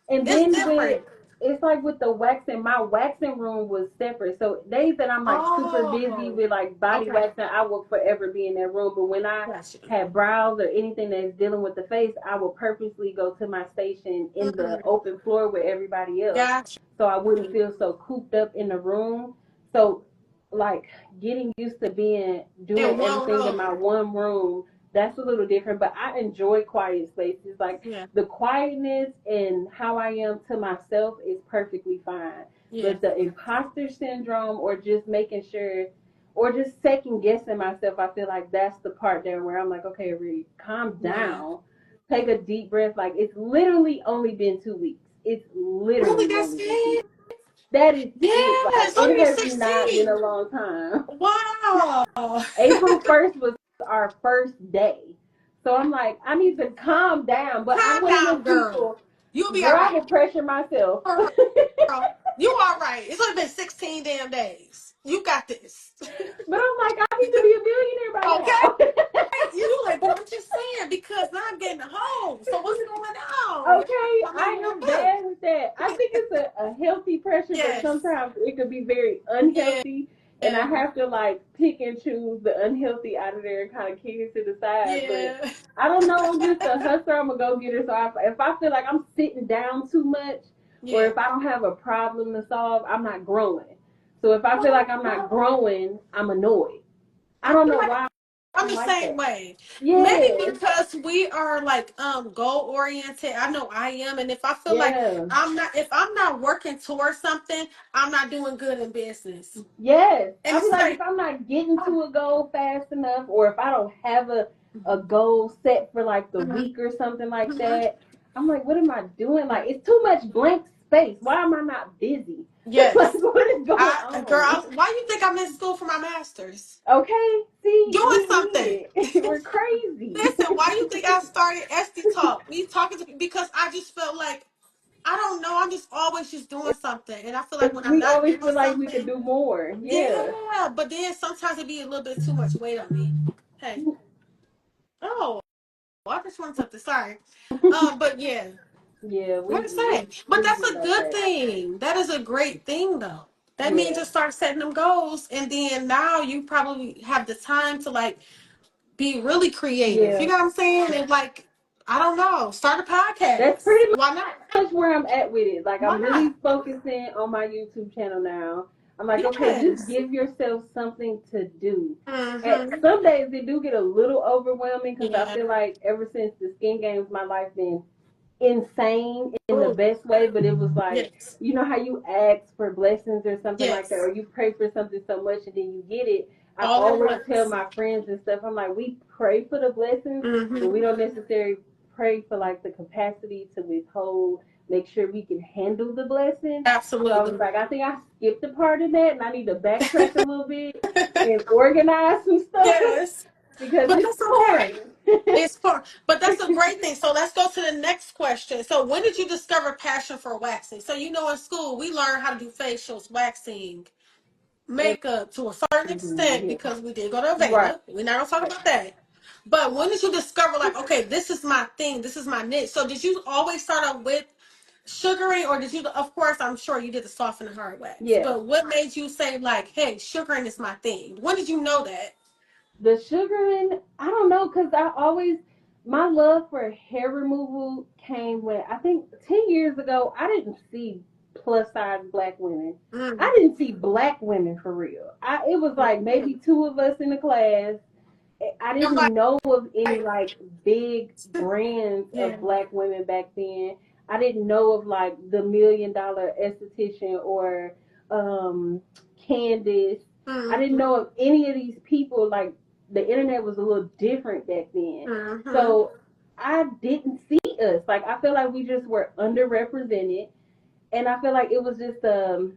And It's then different. it's like with the waxing, my waxing room was separate. So days that I'm like super busy Oh, with like body okay. waxing, I will forever be in that room. But when I Gotcha. had brows or anything that's dealing with the face, I will purposely go to my station in the Mm, open floor with everybody else. gotcha. So I wouldn't feel so cooped up in the room. So like getting used to doing In one everything in my room. one room, that's a little different. But I enjoy quiet spaces. Like Yeah. the quietness and how I am to myself is perfectly fine. Yeah. But the imposter syndrome or just making sure or just second guessing myself, I feel like that's the part there where I'm like, okay, Reed, calm Yeah. down. Take a deep breath. Like it's literally only been 2 weeks. It's Really, literally that's only been 2 it? weeks. That is Yeah, it. Like it's it only been has not been 16. a long time. Wow. April 1st was our first day. So I'm like, I need to calm down. But I'm Calm one of down, those girl. people, You'll be all girl, I right. will pressure myself. Girl, you all right. It's only been 16 damn days. You got this. But I'm like, I need to be a millionaire by Okay? now. You like, but I'm just saying because now I'm getting home. So what's going on? Okay, I mean, I am bad with that. I think it's a healthy pressure, but yes. sometimes it could be very Yeah. unhealthy. And I Yeah. have to like pick and choose the unhealthy out of there and kind of kick it to the side. But Yeah. I don't know. I'm just a hustler. I'm a go getter. So if I feel like I'm sitting down too much, or Yeah. if I don't have a problem to solve, I'm not growing. So if I feel like I'm not Oh, growing, I'm annoyed. I I don't feel know like why I'm I'm the like same that. way. Maybe Yeah, because we are like goal oriented. I know I am, and if I feel like yeah. if I'm not working towards something, I'm not doing good in business. Yes. And I feel it's like if like, I'm not getting to a goal fast enough, or if I don't have a mhm, goal set for like the mhm, week or something like mhm, that, I'm like, what am I doing? Like, it's too much blank space. Why am I not busy? Like, yes, what is going on? why you think I'm in school for my master's? Okay, see, Doing we something. need it. We're crazy. Listen, why you think I started Esthie Talk? Me talking to because I just felt like I don't know. I'm just always just doing something, and I feel like when I'm We not always doing feel like we could something, do more. Yeah. yeah. But then sometimes it be a little bit too much weight on me. Hey, oh, I just want something. Sorry, but yeah, Yeah, what to it's say? But that's easy a like good that. thing. That is a great thing, though. That means Yeah. you start setting them goals, and then now you probably have the time to like be really creative. You Yeah. know what I'm saying? And like, I don't know, start a That's podcast. pretty Why not? much where I'm at with it. Like Why I'm not? really focusing on my YouTube channel now. I'm like, okay, just Yes. give yourself something to do. At Mm-hmm. some days it do get a little overwhelming because I Yeah. feel like ever since the skin games, my life been insane in the Oh, best way. But it was like, yes. you know how you ask for blessings or something like that, Yes. or you pray for something so much and then you get it. I All at always tell once. my friends and stuff, I'm like, we pray for the blessings, but we Mm-hmm. don't necessarily pray for like the capacity to withhold, make sure we can handle the blessing. So I was Absolutely. like, I think I skipped a part of that and I need to backtrack a little bit and organize some stuff Yes. because But it's that's important. pouring. It's fun. But that's a great thing. So let's go to the next question. So when did you discover passion for waxing? So in school we learn how to do facials, waxing, makeup to a certain extent Yeah. because we did go to Right. Aveda. We're not gonna talk about that. But when did you discover like, okay, this is my thing, this is my niche? So did you always start off with sugaring, or did you? Of course, I'm sure you did the soft and the hard wax. Yeah. But what made you say like, "Hey, sugaring is my thing"? When did you know that? The sugaring, I don't know, because my love for hair removal came when, I think 10 years ago, I didn't see plus size black women. I Mm. didn't see black women for real. It was like maybe two of us in the class. I I'm didn't know of any like, like big brands yeah. of black women back then. I didn't know of like the $1 million esthetician or um, Candace. I didn't Mm-hmm. know of any of these people. Like the internet was a little different back then. Mm-hmm. So I didn't see us. Like I feel like we just were underrepresented. And I feel like it was just an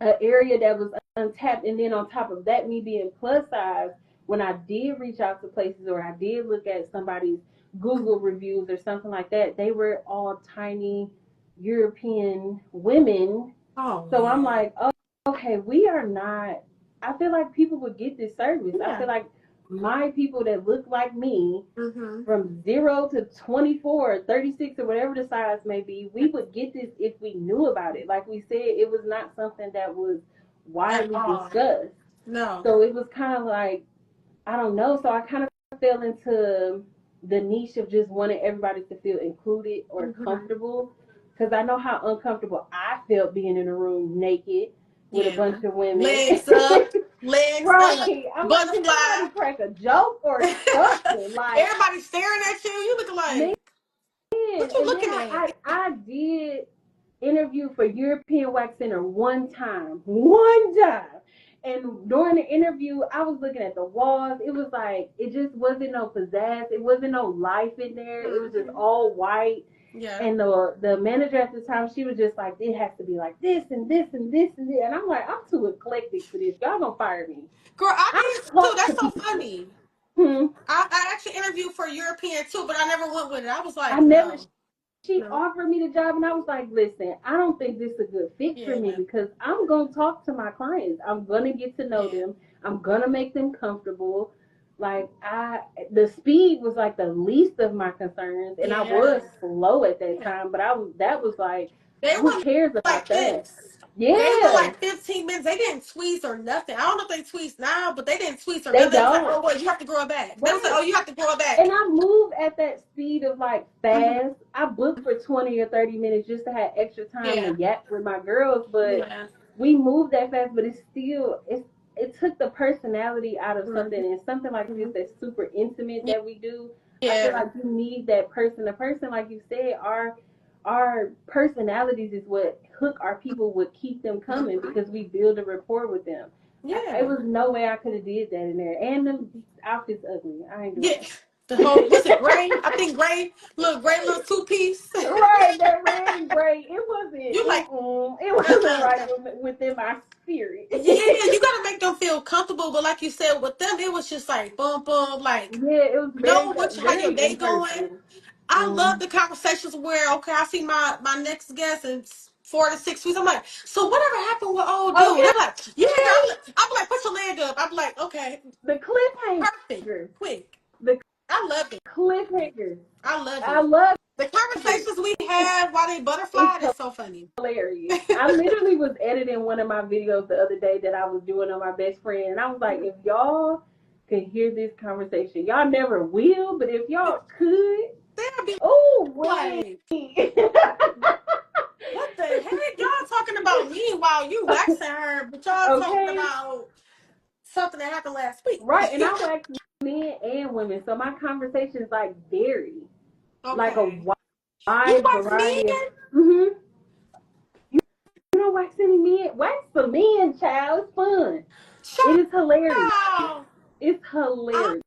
area that was untapped. And then on top of that, me being plus size, when I did reach out to places or I did look at somebody's Google reviews or something like that, they were all tiny European women. Oh So I'm man. like, oh, okay, we are not. I feel like people would get this service. I Yeah. feel like my people that look like me Mm-hmm. from 0 to 24, 36, or whatever the size may be, we would get this if we knew about it. Like we said, it was not something that was At widely all. discussed. No. So it was kind of like, I don't know. So I kind of fell into the niche of just wanting everybody to feel included or Mm-hmm. comfortable. Because I know how uncomfortable I felt being in a room naked with a Yeah. bunch of women. Legs up, legs up, Right. I'm like, can butterfly. somebody crack a joke or something? Like, Everybody staring at you. You looking man. like, what you And then looking at? I did interview for European Wax Center one time. And during the interview, I was looking at the walls. It was like, it just wasn't no pizzazz. It wasn't no life in there. It was just Mm-hmm. all white. Yeah. And the manager at the time, she was just like, it has to be like this and this and this and this. And I'm like, I'm too eclectic for this. Y'all gonna fire me. Girl, I I did too. talk to That's so people. funny. Hmm. I actually interviewed for European too, but I never went with it. I was I like, never no, She no. offered me the job, and I was like, listen, I don't think this is a good fit for me Yeah. because I'm going to talk to my clients. I'm going to get to know Yeah. them. I'm going to make them comfortable. Like, the speed was like the least of my concerns, and I Yeah. was slow at that Yeah. time, but that was like, They who were cares like about that? this. They were Yeah, like 15 minutes. They didn't tweeze or nothing. I don't know if they tweeze now, but they didn't tweeze or they nothing. They was like, don't. oh, well, you have to grow it back. They was like, Right. oh, you have to grow it back. And I move at that speed of like Mm-hmm. fast. I book for 20 or 30 minutes just to have extra time to Yeah. yap with my girls, but Yeah. we move that fast, but it took the personality out of something, Mm-hmm. and something like this that's super intimate that we do. I feel Yeah. like you need that person. The person, like you said, our personalities is what hook our people, would keep them coming Mm-hmm. because we build a rapport with them. It Yeah. was no way I could have did that in there, and the outfit's ugly. I ain't doing Yeah. The whole, was it that. gray? I think gray little two piece. Right, that red and gray. It wasn't. You like, It wasn't right no. within my spirit. Yeah, you gotta make them feel comfortable. But like you said, with them, it was just like boom, boom, like Yeah, it was know what how your very day going. impersonal. I love Mm. the conversations where okay, I see my next guest in 4 to 6 weeks. I'm like, so whatever happened with old dude? Okay, They're like, yeah, girl. I'm like, put your leg up. I'm like, okay, the perfect, cliffhanger. quick. The I love it. cliffhanger. I love I it. love The it. conversations we had while they It's butterfly is so funny. hilarious. I literally was editing one of my videos the other day that I was doing on my best friend, and I was like, if y'all could hear this conversation, y'all never will, but if y'all could, They'll be oh wait. like, what the heck? Y'all talking about me while you waxing her, but y'all talking Okay, about something that happened last week. right, and I wax men and women, so my conversations like vary, like a Okay. You wide wax men? variety of. Mm-hmm. You know, wax any men? Wax for men, child. It's fun. It is hilarious. Child. It's I'm hilarious.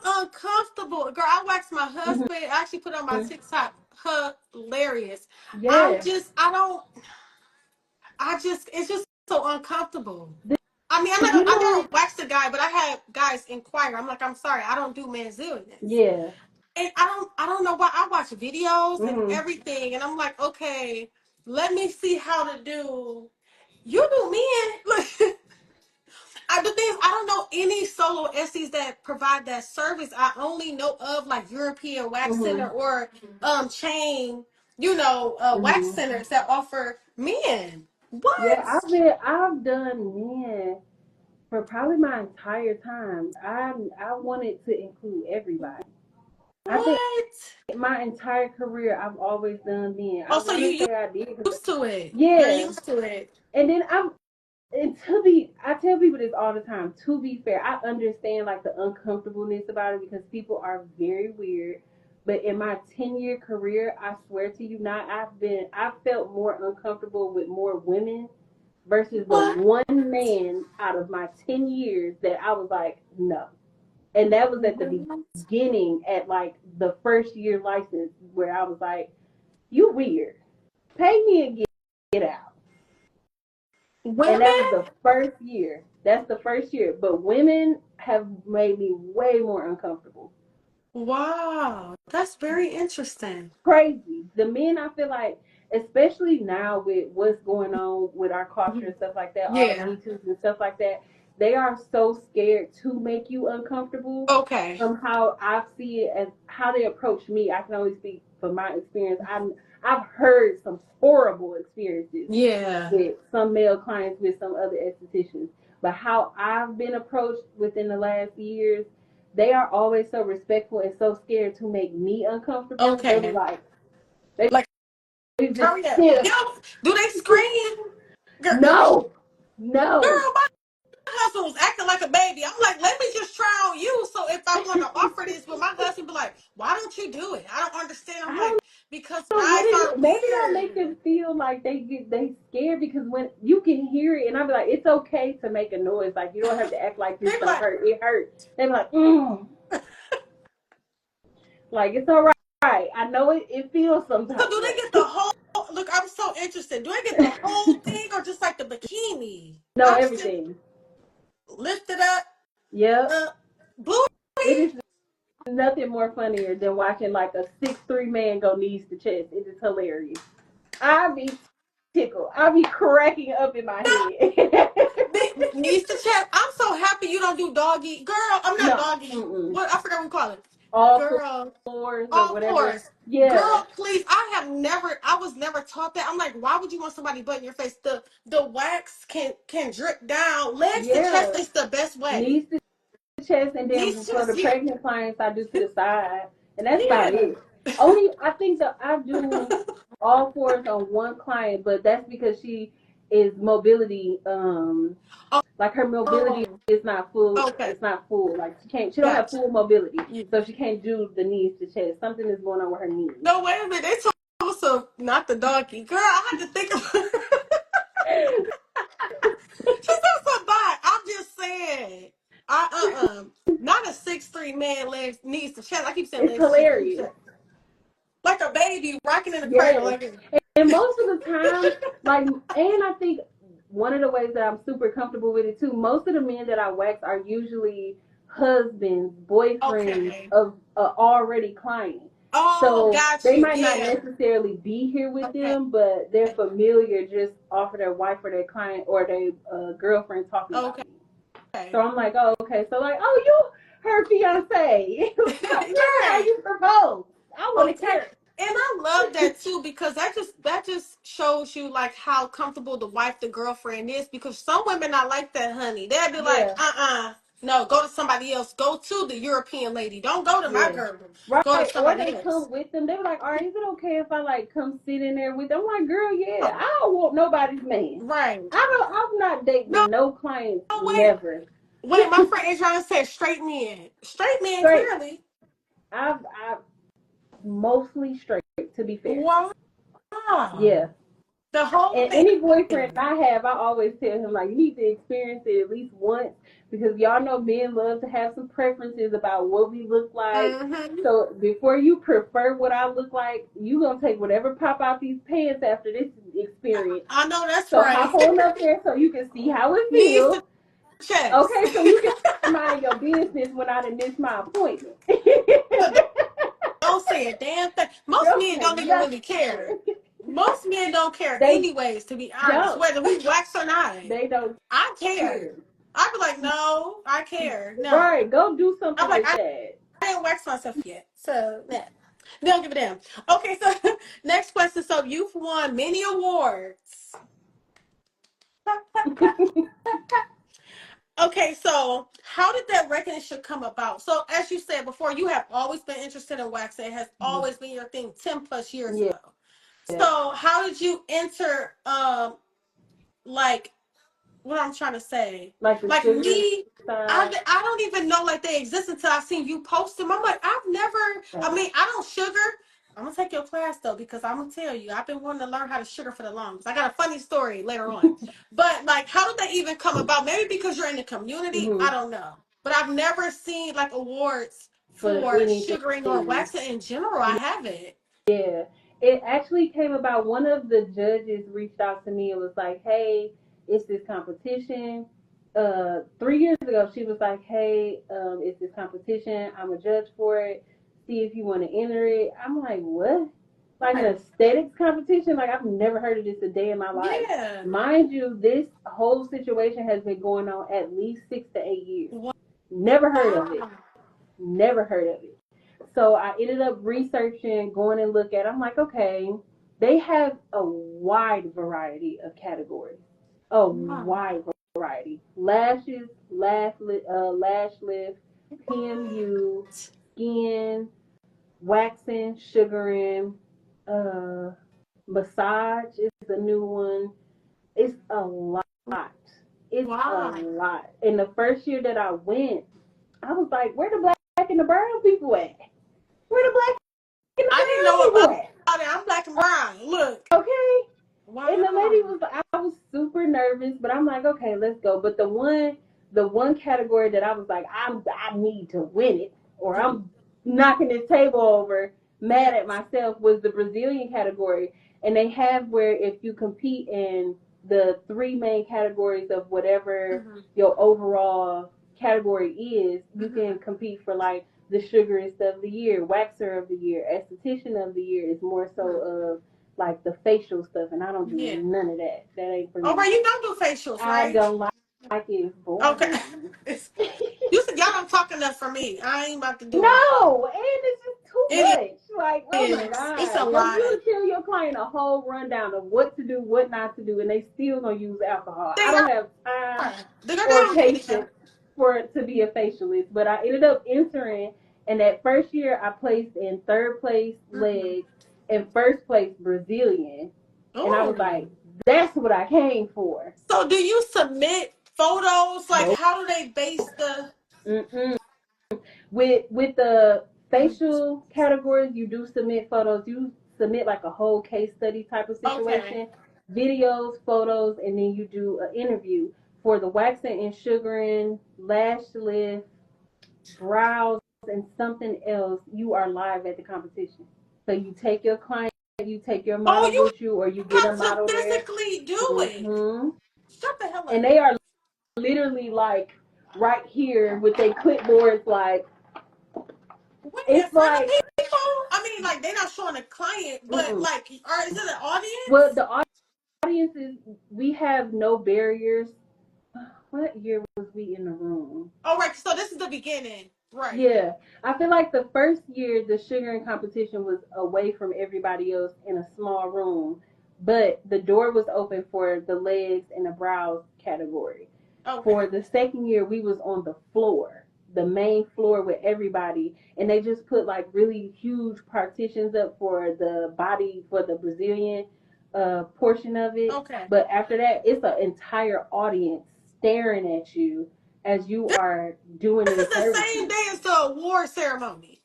uncomfortable. Girl, I waxed my Mm-hmm. husband. I actually put on my TikTok. Hilarious. Yeah. It's just so uncomfortable. I mean, You I know. never waxed a guy, but I had guys inquire. I'm like, I'm sorry, I don't do manzillions. Yeah. And I don't know why. I watch videos and Mm-hmm. everything, and I'm like, okay, let me see how to do. You do men. Look, the thing is, I don't know any solo Esties that provide that service. I only know of like European Wax Mm-hmm. Center or chain wax centers that offer men. What? Yeah, I've done men for probably my entire time. I wanted to include everybody. I think What? my entire career I've always done men. I Oh, so want to you say I did. used to it. You're Yeah, used to it. and then I tell people this all the time. To be fair, I understand like the uncomfortableness about it because people are very weird. But in my 10-year career, I swear to you, not I've felt more uncomfortable with more women versus the What? one man out of my 10 years that I was like, no. And that was at the beginning, at like the first year license, where I was like, you weird. Pay me and get out. And that was Women? the first year. That's the first year. But women have made me way more uncomfortable. Wow, that's very interesting. Crazy. The men, I feel like, especially now with what's going on with our culture and stuff like that, all the Yeah. Me Too's and stuff like that, they are so scared to make you uncomfortable. Okay. From how I see it as how they approach me, I can only speak from my experience. I've heard some horrible experiences Yeah. with some male clients with some other estheticians, but how I've been approached within the last years, they are always so respectful and so scared to make me uncomfortable. They were Okay. like, they Like, just hurry up. sit. Yo, do they scream? Girl, No, no. girl, my husband was acting like a baby. I'm like, let me just try on you. So if I want to offer this, but my husband be like, why don't you do it? I don't understand. I'm I like, don't because know what guys it are is. Maybe I make weird. them feel like they scared because when you can hear it, and I be like, it's okay to make a noise. Like you don't have to act like They this be don't like, hurt. It hurts. They be like, like it's all right. I know it feels some so type do of they way. get the whole, look, I'm so interested. Do they get the whole thing or just like the bikini? No, I'm still everything. lifted up, Yep. booty. It is nothing more funnier than watching like a 6'3" man go knees to chest. It is hilarious. I be tickled. I be cracking up in my head. Knees to chest. I'm so happy you don't do doggy. Girl, I'm not No. doggy. Mm-mm. What? I forgot what we call it. All Girl, fours or all whatever. fours. Yeah. Girl, please. I was never taught that. I'm like, why would you want somebody butt in your face? The wax can drip down. Legs to chest Yeah. is the best way. Knees to chest, and Knees then to for the chest, yeah. pregnant clients, I do to the side, and that's about Yeah. it. Only I think that I do all fours on one client, but that's because she is mobility. Like her mobility Oh, is not full. okay. It's not full. Like she don't have Gotcha. full mobility, Yeah. so she can't do the knees to chest. Something is going on with her knees. No, wait a minute. They told us not the donkey. Girl, I had to think of She said something bad. I'm just saying. Not a 6'3" man legs needs to chest. I keep saying It's legs to chest. hilarious. Like a baby rocking in a cradle. Yes. Like And most of the time, like, and I think one of the ways that I'm super comfortable with it too, most of the men that I wax are usually husbands, boyfriends okay. of already clients. Oh, So got they you. might not Yeah. necessarily be here with Okay. them, but they're familiar just off of their wife or their client or their girlfriend talking about Okay. me. So I'm like, oh, okay. So like, oh, you her fiance. Tell me how Right. you propose. I want to Okay. hear it. And I love that too because that just shows you like how comfortable the wife, the girlfriend is. Because some women not like that, honey. They'll be like, Yeah. no, go to somebody else. Go to the European lady. Don't go to my Yeah. girl. Go to Right. Or somebody they else. come with them. They were like, all right, is it okay if I like come sit in there with them? I'm like, girl, yeah. I don't want nobody's man. Right. I'm not No, dating no clients, wait. never. Wait, my friend Adriana said straight men. Straight men, Straight. clearly. I've mostly straight, to be fair. Wow. Yeah. The whole And thing. any boyfriend I have, I always tell him like you need to experience it at least once because y'all know men love to have some preferences about what we look like. Mm-hmm. So before you prefer what I look like, you gonna take whatever pop out these pants after this experience. I know that's So right. hop on up there so you can see how it Knees to feels. chest. Okay, so you can mind your business when I done missed my appointment. Don't say a damn thing. Most Don't men say don't even nothing. really care. Most men don't care They anyways, to be honest, don't. whether we wax or not. They don't I care. care. I'd be like, no, I care. No. Right, go do I'm something like, with I that. didn't wax myself yet. So, yeah. They don't give a damn. Okay, so next question. So you've won many awards. Okay, so how did that recognition come about? So as you said before, you have always been interested in waxing. It has always been your thing 10 plus years Yeah. ago. So how did you enter like what I'm trying to say? Like the Like sugar me, side. I don't even know like they exist until I seen you post them. I'm like, I've never, I mean, I don't sugar. I'm gonna take your class though, because I'm gonna tell you, I've been wanting to learn how to sugar for the longest. I got a funny story later on. But like, how did that even come about? Maybe because you're in the community, Mm-hmm. I don't know. But I've never seen like awards For for anything. sugaring or waxing in general. I haven't. Yeah. It actually came about, one of the judges reached out to me and was like, hey, it's this competition. 3 years ago, she was like, hey, it's this competition. I'm a judge for it. See if you want to enter it. I'm like, what? Like an aesthetics competition? Like, I've never heard of this a day in my life. Yeah. Mind you, this whole situation has been going on at least 6 to 8 years. Wow. Never heard of it. Never heard of it. So I ended up researching, going and look at. I'm like, okay, they have a wide variety of categories. A wide variety: lashes, lash lift, PMU, skin, waxing, sugaring, massage is the new one. It's a lot. It's a lot. In the first year that I went, I was like, where the black and the brown people at? Where the black and the I didn't brown know people about at? it. I'm black and brown. Look. Okay. Wow. And the lady was, I was super nervous, but I'm like, okay, let's go. But the one category that I was like, I need to win it, or I'm knocking this table over, mad at myself, was the Brazilian category. And they have where if you compete in the three main categories of whatever your overall category is, you can compete for like the sugarist of the year, waxer of the year, esthetician of the year. Is more so of like the facial stuff, and I don't do none of that. That ain't for me. Oh, right, you don't do facials, right? I don't like it. It's boring. Okay. You said y'all don't talk enough for me. I ain't about to do it. No, and it's just too It much. Like, oh my It's a God. lot. You tell your client a whole rundown of what to do, what not to do, and they still gonna use alcohol. I don't have time or patience for it to be a facialist. But I ended up entering, and that first year I placed in third place legs and first place Brazilian. And I was like, that's what I came for. So do you submit photos? Like, how do they base the... With the facial categories, you do submit photos. You submit like a whole case study type of situation, videos, photos, and then you do an interview. For the waxing and sugaring, lash lift, brows, and something else, you are live at the competition. So you take your client, you take your model with you, or you get a model there. Physically do it. Shut the hell up. And they are literally like right here with their clipboards, like it's like people. I mean, like they're not showing a client, but like, is it an audience? Well, the audience is. We have no barriers. What year was we in the room? Oh, right. So this is the beginning, right? Yeah, I feel like the first year the sugaring competition was away from everybody else in a small room, but the door was open for the legs and the brows category. For the second year, we was on the floor, the main floor with everybody, and they just put like really huge partitions up for the body, for the Brazilian portion of it. But after that, it's an entire audience staring at you as you are doing this. This is the same day as the award ceremony.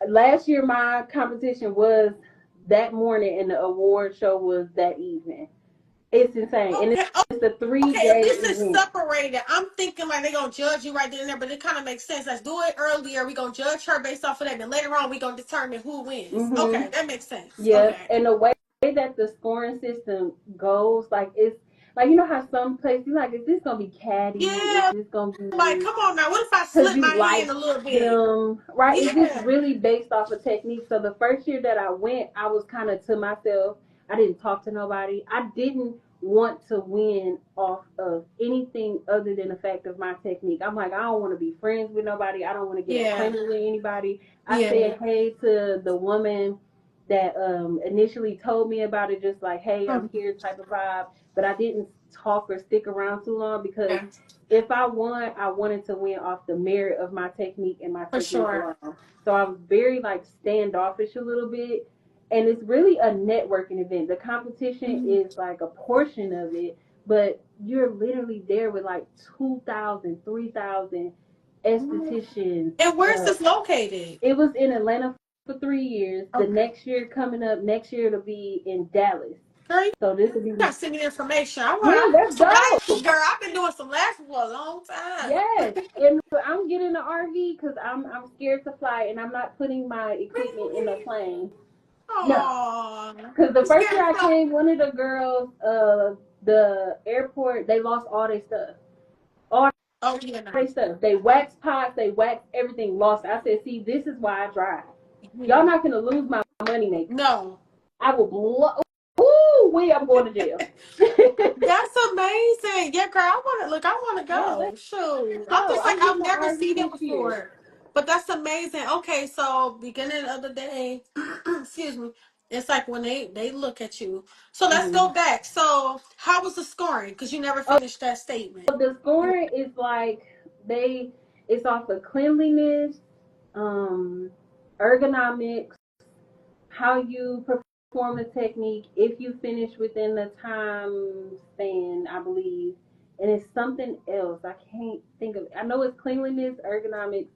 Last year, my competition was that morning, and the award show was that evening. It's insane. And it's a 3-day this is event. separated. I'm thinking like they're going to judge you right then and there, but it kind of makes sense. Let's do it earlier. We're going to judge her based off of that. And later on, we're going to determine who wins. Okay, that makes sense. Yeah, and the way that the scoring system goes, like, it's like, you know how some places, like, is this going to be catty? Yeah. Is this going to be... Like, come on now. What if I slip my hand a little bit? Right? Yeah. It's just really based off of technique. So the first year that I went, I was kind of to myself. I didn't talk to nobody. I didn't want to win off of anything other than the fact of my technique. I'm like, I don't want to be friends with nobody. I don't want to get acquainted with anybody. I said hey to the woman that initially told me about it, just like, hey, I'm here type of vibe. But I didn't talk or stick around too long because if I won, I wanted to win off the merit of my technique and my technique alone. So I was very like standoffish a little bit. And it's really a networking event. The competition is like a portion of it, but you're literally there with like 2,000, 3,000 estheticians. And where's this located? It was in Atlanta for 3 years. The next year coming up, next year it'll be in Dallas. Girl, so this will be. You gotta send me the information. Let's go. Girl, I've been doing some lashes for a long time. Yes, and I'm getting the RV because I'm scared to fly, and I'm not putting my equipment in the plane. No, because the first year I came, one of the girls, the airport, they lost all their stuff. Their stuff. They waxed pots, they waxed everything, lost. I said, see, this is why I drive. Y'all not gonna lose my money maker. No, I will blow. Ooh, I'm going to jail. That's amazing. Yeah, girl, I want to go. Yeah, Shoot, I'm just like I've never seen it before. But that's amazing. Okay, so beginning of the day, excuse me, it's like when they look at you. So let's go back. So how was the scoring? Because you never finished that statement. The scoring is like it's off of cleanliness, ergonomics, how you perform the technique, if you finish within the time span, I believe. And it's something else. I can't think of it. I know it's cleanliness, ergonomics,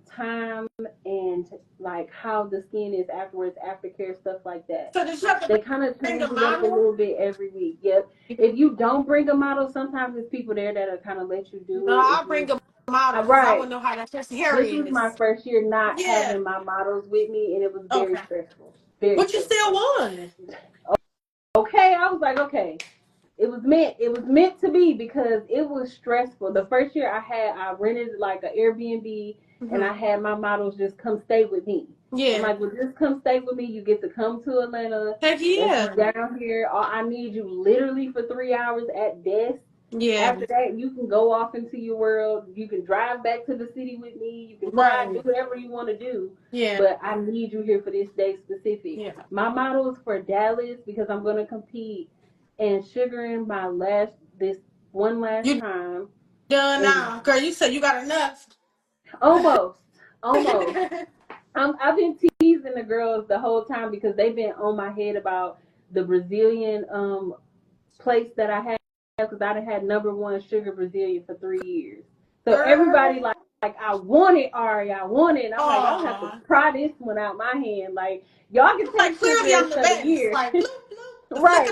time, and like how the skin is afterwards, aftercare, stuff like that. So they kind of change it up a little bit every week. Yep. If you don't bring a model, sometimes there's people there that'll kind of let you do it. No, I'll bring a model. Right. I want to know how that hair is. This was my first year not having my models with me, and it was very stressful. But you still won. Okay, I was like, okay. It was meant to be because it was stressful. The first year I rented like an Airbnb and I had my models just come stay with me. Yeah. I'm like, well, just come stay with me. You get to come to Atlanta. Heck yeah. Down here. I need you literally for 3 hours at desk. Yeah. After that, you can go off into your world. You can drive back to the city with me. You can fly, do whatever you want to do. Yeah. But I need you here for this day specific. Yeah. My model is for Dallas because I'm going to compete and sugaring this one last time. Done now. Girl, you said you got enough. Almost. I've been teasing the girls the whole time because they've been on my head about the Brazilian place that I had because I had #1 sugar Brazilian for 3 years. So everybody like I want it, Aure, I want it. And I'm like, I don't have to pry this one out my hand. Like, y'all can take sugar instead of year. Like, right.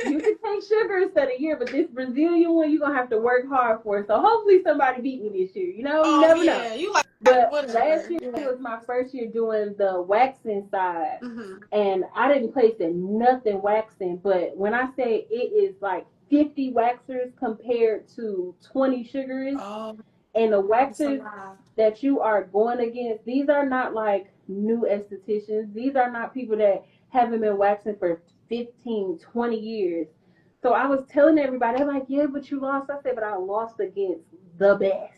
You can take sugar instead of year, but this Brazilian one, you're going to have to work hard for. So hopefully somebody beat me this year. You know, you never know. You like, but last year was my first year doing the waxing side. And I didn't place in nothing waxing. But when I say it is like 50 waxers compared to 20 sugarists, and the waxers that you are going against, these are not like new estheticians. These are not people that haven't been waxing for 15, 20 years. So I was telling everybody, they're like, yeah, but you lost. I said, but I lost against the best.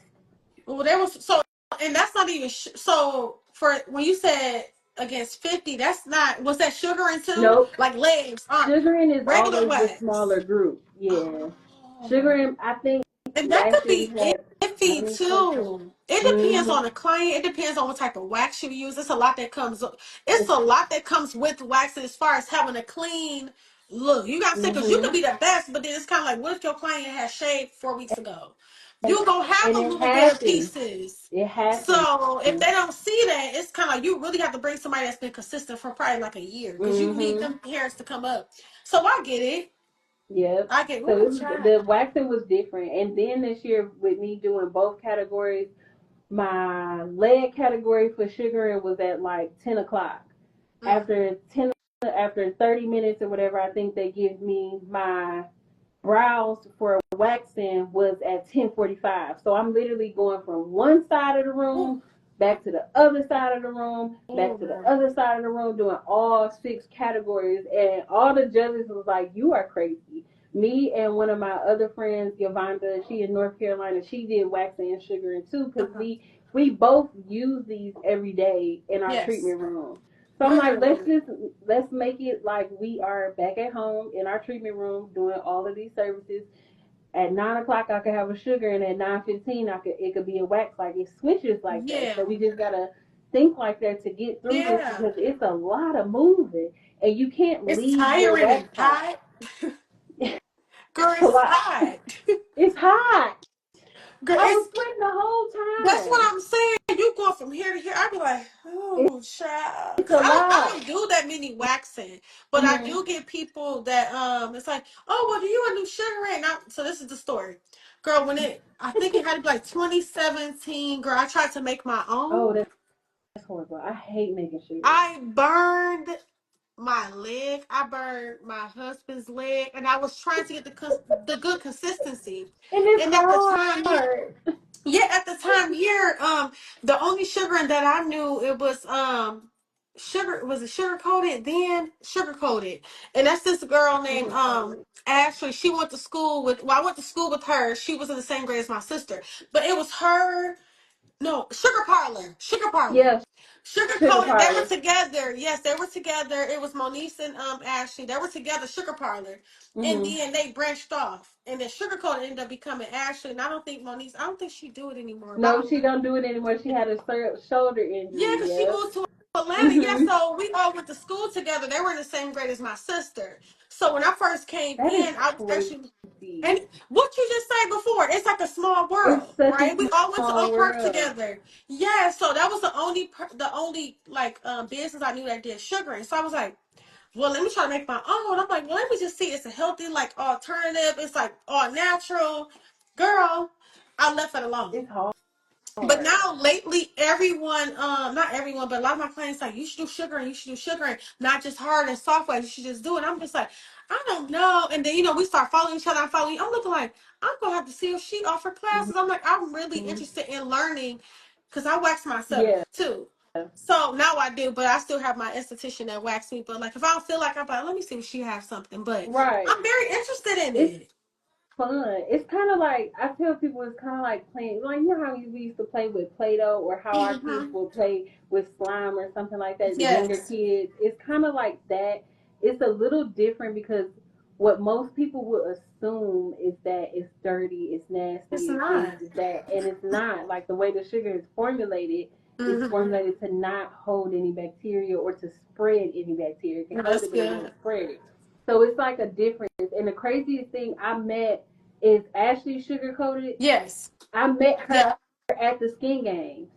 Well, there was so, and that's not even so. For when you said against 50, that's not. Was that sugaring too? Nope. Like legs. Sugaring is always the smaller group. Yeah. Sugaring, I think. And that could be iffy too. It depends on the client. It depends on what type of wax you use. It's a lot that comes. It's a lot that comes with waxing as far as having a clean look. You got to say because you could be the best, but then it's kind of like, what if your client has shaved 4 weeks ago? You're gonna have a little bit of pieces. It happens. So if they don't see that, it's kind of like you really have to bring somebody that's been consistent for probably like a year because you need them hairs to come up. So I get it. Yep. I get so the waxing was different. And then this year with me doing both categories, my leg category for sugaring was at like 10 o'clock. After 30 minutes or whatever, I think they give me my brows for waxing was at 10:45. So I'm literally going from one side of the room back to the other side of the room, back to the Oh, other side of the room, doing all 6 categories. And all the judges was like, "You are crazy." Me and one of my other friends, Yolanda, she in North Carolina, she did waxing and sugaring too, because uh-huh. we both use these every day in our Yes, treatment room. So I'm like, literally. let's make it like we are back at home in our treatment room doing all of these services. At 9 o'clock, I could have a sugar, and at 9:15, it could be a wax. Like it switches like that. Yeah, So we just gotta think like that to get through this, yeah. because it's a lot of moving, and you can't It's leave your tiring wax and spot. hot. Girl, A it's lot. hot. It's hot. Girl, I was it's sweating the whole that's what time. I'm saying. You go from here to here. I be like, oh, child, It's because a I lot. don't do that many waxing, but I Mm-hmm. do get people that it's like, oh, well, do you a new sugar ray? And so this is the story, girl. I think it had to be like 2017. Girl, I tried to make my Oh, own. that's horrible. I hate making sugar. I burned my leg. I burned my husband's leg, and I was trying to get the good consistency. And it's And at the time, hard. yeah, at the time here, the only sugar that I knew it was sugar was it sugar coated then sugar coated, and that's this girl named Sugar coated. Ashley. She went to school with I went to school with her. She was in the same grade as my sister, but it was her. No, Sugar Parlor. Yeah, Sugar sugar Coated, they were parlor. together. Yes, they were together. It was Moniece and Ashley. They were together, Sugar Parlor. And Mm-hmm. then they branched off. And then Sugar Coated ended up becoming Ashley. And I don't think she do it anymore. But No, she don't do it anymore. She had a shoulder yeah, injury. because she Yep. moved to Atlanta. Yeah, Mm-hmm. so we all went to school together. They were in the same grade as my sister. So when I first came That is in, I was actually crazy. and what you just said before, it's like a small It's world, such a right? We all went to small Oak Park world. together. Yeah, so that was the only like business I knew that did sugaring. So I was like, well, let me try to make my own. I'm like, well, let me just see. It's a healthy like alternative. It's like all natural. Girl, I left it alone. It's But hard. now lately, everyone, not everyone, but a lot of my clients like you should do sugaring, not just hard and soft ways. You should just do it. I'm just like, I don't know. And then we start following each other. I'm following. I'm looking like I'm gonna have to see if she offer classes. I'm like, I'm really Mm-hmm. interested in learning because I wax myself Yeah. too. So now I do, but I still have my esthetician that wax me. But like, if I don't feel like I'm like, let me see if she has something. But Right. I'm very interested in It's it. fun. It's kind of like, I tell people, it's kind of like playing, like, you know how we used to play with Play-Doh, or how our kids Hmm. will play with slime or something like that, the younger Yes, kids. It's kind of like that. It's a little different, because what most people would assume is that it's dirty, it's it's nasty, it's this, not. it's that, and it's not. Like, the way the sugar is formulated, it's Hmm. formulated to not hold any bacteria or to spread any bacteria. It can hold That's it, but it won't good. spread it. So it's like a difference. And the craziest thing I met is Ashley Sugar Coated. Yes. I met Yeah. her at the skin games,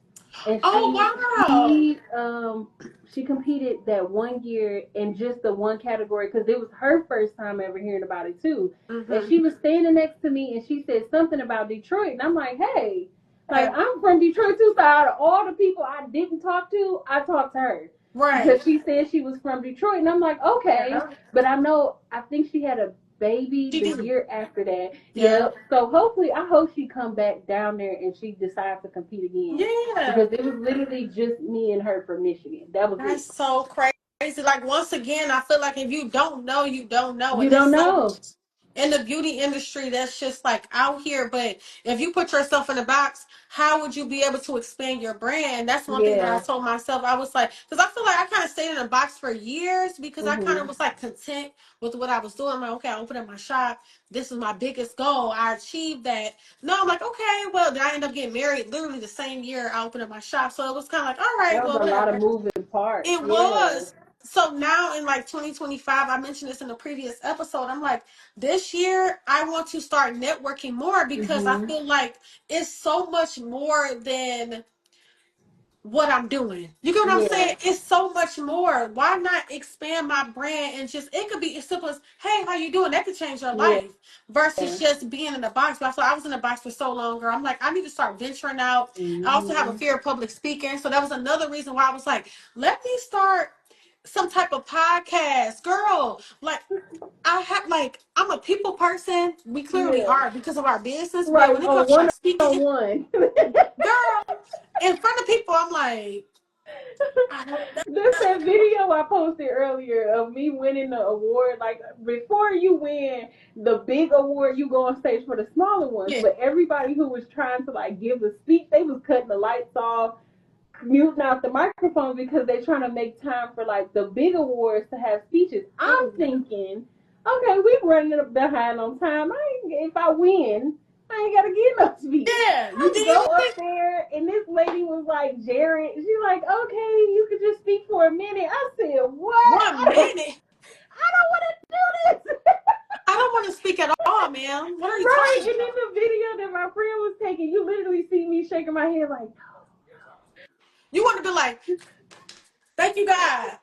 and Oh wow. she competed that one year in just the one category, because it was her first time ever hearing about it too. And Mm-hmm. she was standing next to me, and she said something about Detroit, and I'm like, hey, like, Okay. I'm from Detroit too. So out of all the people I didn't talk to, I talked to her, Right. because she said she was from Detroit, and I'm like, okay. Yeah. But I think she had a baby She the did. year after that. Yeah. Yep. So hopefully, I hope she come back down there and she decides to compete again, Yeah. because it was literally just me and her from Michigan. That was That's it. so crazy. Like once again, I feel like if you don't know, you don't know. You And it's don't so know. much in the beauty industry that's just like out here. But if you put yourself in a box, how would you be able to expand your brand? That's one thing that I Yeah. told myself. I was like, because I feel like I kind of stayed in a box for years because I kind of Mhm. was like content with what I was doing. I'm like, okay, I opened up my shop. This is my biggest goal. I achieved that. No, I'm like, okay, well, did I end up getting married literally the same year I opened up my shop? So it was kind of like, all right, That was well, a lot of whatever. moving parts. It Yeah. was. So now in like 2025, I mentioned this in the previous episode. I'm like, this year I want to start networking more because I Mhm. feel like it's so much more than what I'm doing. You get what I'm saying? Yeah. It's so much more. Why not expand my brand and just it could be as simple as, hey, how you doing? That could change your Yeah. life versus just being in a box. But I was in a box for so long, girl. I'm like, I need to start venturing out. I also have a Mhm. fear of public speaking. So that was another reason why I was like, let me start. some type of podcast, girl. Like I have, like, I'm a people person. We clearly Yeah. are because of our business. But Right, when it on comes to one like speaking, on one. girl, in front of people, I'm like, I don't know. That's that video I posted earlier of me winning the award. Like, before you win the big award, you go on stage for the smaller ones. Yeah. But everybody who was trying to like give the speech, they was cutting the lights off, muting out the microphones because they're trying to make time for like the big awards to have speeches. I'm thinking, okay, we running behind on time. If I win, I ain't gotta get no speech. Yeah, you I did. go up there and this lady was like, Jared, she's like, okay, you could just speak for a minute. I said, what? 1 minute. I don't want to do this. I don't want to speak at all, man. What are you Right. talking And about? in the video that my friend was taking, you literally see me shaking my head like, You want to be like, thank you, God.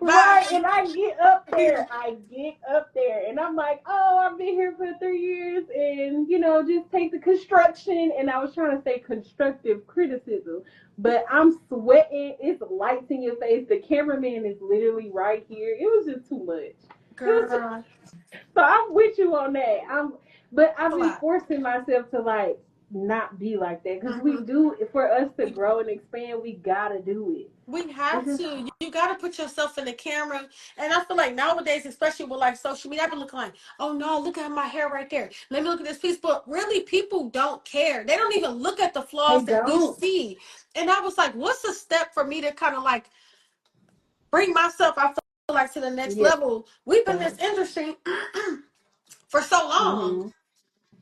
Bye. right, and I get up there, and I'm like, oh, I've been here for 3 years, and just take the construction. And I was trying to say constructive criticism, but I'm sweating. It's lights in your face. The cameraman is literally right here. It was just too much. Girl. So I'm with you on that. But I've A been lot. forcing myself to like not be like that because we Mm-hmm. do. For us to grow and expand, we gotta do it. We have to. You got to put yourself in the camera. And I feel like nowadays, especially with like social media, I've been looking like, oh no, look at my hair right there. Let me look at this piece. But really, people don't care. They don't even look at the They flaws that we don't. see. And I was like, what's the step for me to kind of like bring myself, I feel like, to the next Yeah. level? We've been in this industry for so long. Mm-hmm.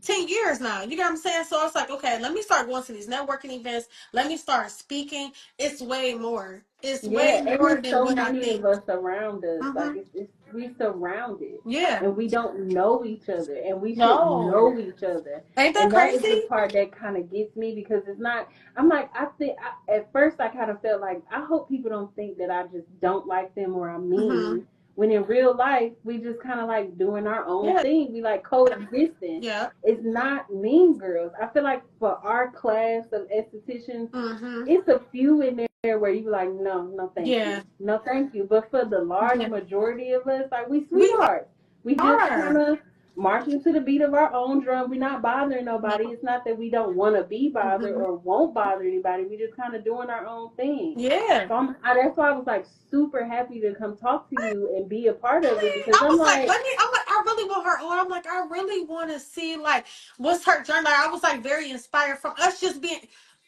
10 years now. You know what I'm saying? So it's like, okay, let me start going to these networking events. Let me start speaking. It's way more. It's Yeah, way and more there's than so what I many think. of us around us. Like Mm-hmm. it's we surrounded, Yeah. and we don't know each other, and we should No. know each other. Ain't that And that is the crazy? part that kind of gets me because it's not. I'm like at first I kind of felt like I hope people don't think that I just don't like them or I'm Mm-hmm. mean. When in real life we just kind of like doing our own Yeah. thing. We like coexisting. Yeah. It's not mean girls. I feel like for our class of estheticians, Mm-hmm. it's a few in there where you like, no, thank Yeah. you, no, thank you. But for the large Yeah. majority of us, like we We sweethearts, we just kind are. of marching to the beat of our own drum. We're not bothering No. nobody. It's not that we don't want to be bothered Mm-hmm. or won't bother anybody. We just kind of doing our own thing. Yeah. So that's why I was like super happy to come talk to you and be a part of it because I I'm was like, like, I'm like, I really want her on. I'm like, I really want to see, like, what's her journey. Like, I was, like, very inspired from us just being,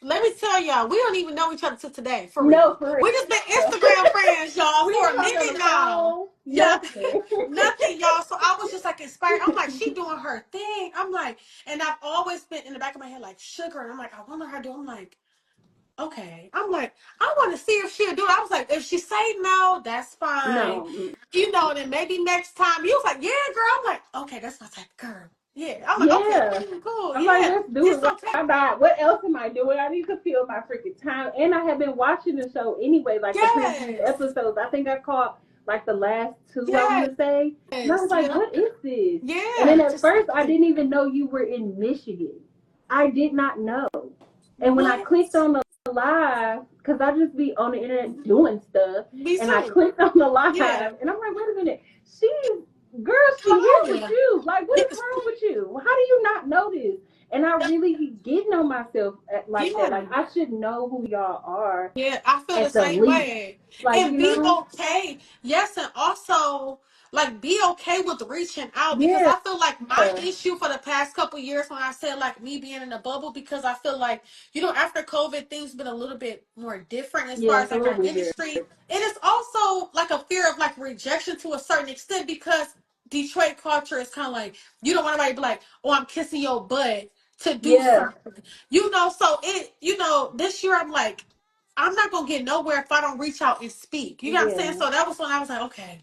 let me tell y'all, we don't even know each other till today, for no, real. for We just been real. Instagram friends, y'all, We for ain't a talking on minute the now. phone, Yeah, nothing. nothing, y'all. So I was just, like, inspired. I'm like, she doing her thing. I'm like, and I've always been in the back of my head, like, sugar. And I'm like, I wonder how to do. I'm like, okay. I'm like, I want to see if she'll do it. I was like, if she say no, that's fine. No, Then maybe next time. You was like, yeah, girl. I'm like, okay, that's my type of girl. Yeah. I'm like, okay, yeah. cool. I'm like, Yeah. let's do It's it. okay. Why not? What else am I doing? I need to fill my freaking time. And I have been watching the show anyway, like the previous Yes. episodes. I think I caught like the last two, I want Yes. to say. And I was like, Yeah. what is this? And then Yeah. at Just first, I didn't even know you were in Michigan. I did not know. And when I what? clicked on the live, because I just be on the internet doing stuff, Me and I too. clicked on the live, Yeah. and I'm like, wait a minute, she's girl, she Come here with on. you. Like, what is Yes. wrong with you? How do you not know this? And I really be getting on myself like that. Yeah. Like, I should know who y'all are Yeah, I feel the at the same least. way. Like, And be okay. Yes, and also like be okay with reaching out because yeah, I feel like my issue for the past couple years when I said like me being in a bubble because I feel like after COVID things been a little bit more different as far yeah, as it's a like little our weird. industry. And it's also like a fear of like rejection to a certain extent because Detroit culture is kind of like you don't want anybody to be like, oh, I'm kissing your butt to do Yeah, something. So this year I'm like, I'm not gonna get nowhere if I don't reach out and speak. You know what I'm saying? yeah, So that was when I was like, okay,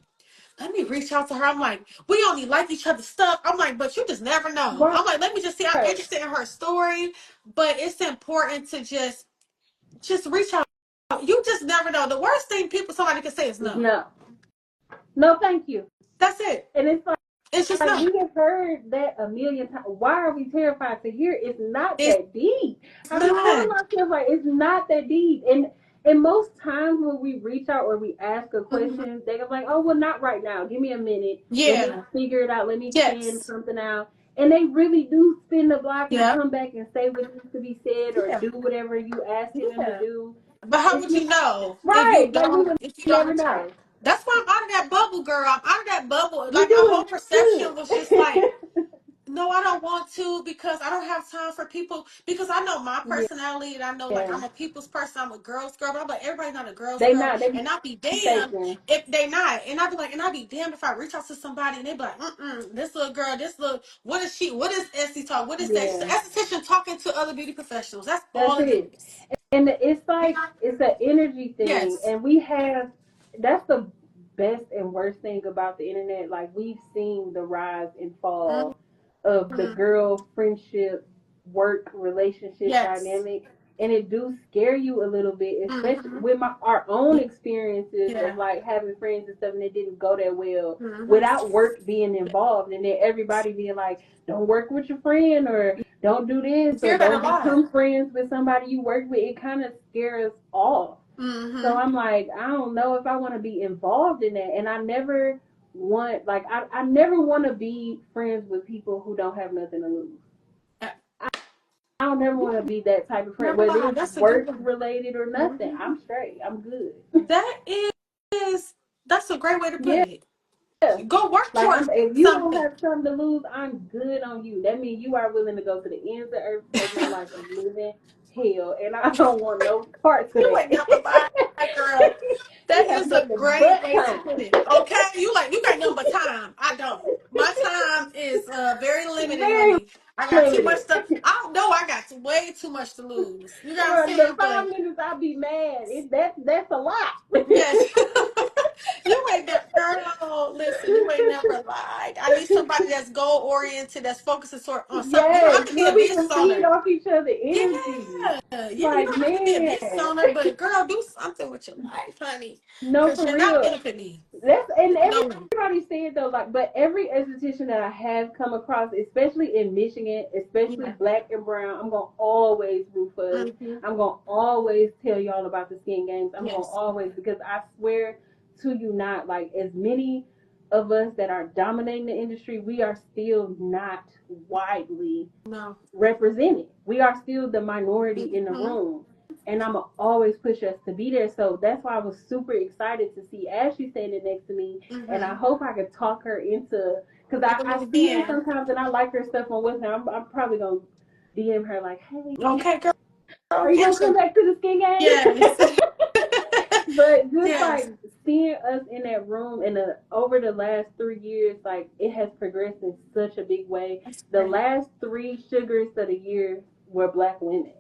let me reach out to her. I'm like, we only like each other's stuff. I'm like, but you just never know. right. I'm like, let me just see. I'm interested in her story, but it's important to just reach out. You just never know. The worst thing somebody can say is no. No, no, thank you. That's it. And it's It's just like no. we have heard that a million times. Why are we terrified to hear? It's not It's that deep. I be telling not. myself like it's not that deep, And most times when we reach out or we ask a question, they're like, "Oh, well, not right now. Give me a minute. Let me figure it out. Let me plan something out." And they really do spin the block and come back and say what needs to be said or do whatever you asking them to do. But how would you know? Right. If you don't Never know. That's why I'm out of that bubble, girl. I'm out of that bubble. You Like, my whole doing perception good. was just like, no, I don't want to, because I don't have time for people. Because I know my personality, and I know, like, I'm a people's person. I'm a girl's girl. But I'm like, everybody's not a girl's girl. And I'll be damned if they not. And I'll be like, and I'll be damned if I reach out to somebody and they be like, this little girl, what is she? What is Esthie Talk? What is that? It's the esthetician talking to other beauty professionals. That's all it is. And it's like, it's an energy thing. And that's the best and worst thing about the internet. Like, we've seen the rise and fall of the girl friendship, work, relationship dynamic. And it do scare you a little bit, especially with our own experiences of like having friends and stuff, and it didn't go that well without work being involved, and then everybody being like, "Don't work with your friend," or "Don't do this," or "Don't become friends with somebody you work with." It kind of scares us off. So I'm like, I don't know if I want to be involved in that, and I never want, like, I never want to be friends with people who don't have nothing to lose. I don't ever want to be that type of friend, whether it's work related or nothing. I'm straight. I'm good. That's a great way to put it. Go work towards if you don't have something to lose, I'm good on you. That means you are willing to go to the ends of earth to take my life and live in hell, and I don't want no parts of you ain't never lied, girl. That is a great way to put it. Okay, you got nothing but time. I don't. My time is very limited, honey. I got too much stuff. I don't know. I got way too much to lose. You know what I'm saying? The 5 minutes I'll be mad. That's a lot. Yes. You ain't never, girl. Listen, you ain't never lied. I need somebody that's goal oriented, that's focusing on something. You don't have to be a business owner. Feed off each other energy. You don't have to be a business owner, but girl, do something with your life, honey. No, for you're real. Not benefiting. Everybody said though, like, but every esthetician that I have come across, especially in Michigan, especially black and brown, I'm gonna always root for us. I'm gonna always tell y'all about the skin games. I'm gonna always, because I swear to you not, like, as many of us that are dominating the industry, we are still not widely represented. We are still the minority in the room. And I'm going to always push us to be there. So that's why I was super excited to see Ashley standing next to me. And I hope I could talk her into, because I see her sometimes and I like her stuff on WhatsApp. I'm probably going to DM her like, "Hey, okay, girl. Are you going to come back to the skin game?" Yes. But just like seeing us in that room, and over the last 3 years, like, it has progressed in such a big way. The last 3 sugars of the year were black women.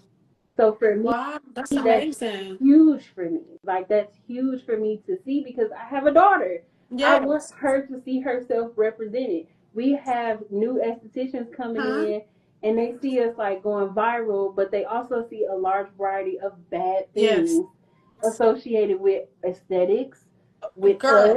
So for me, that's amazing. Huge for me. Like, that's huge for me to see, because I have a daughter. I want her to see herself represented. We have new estheticians coming in, and they see us like going viral, but they also see a large variety of bad things associated with aesthetics, with us.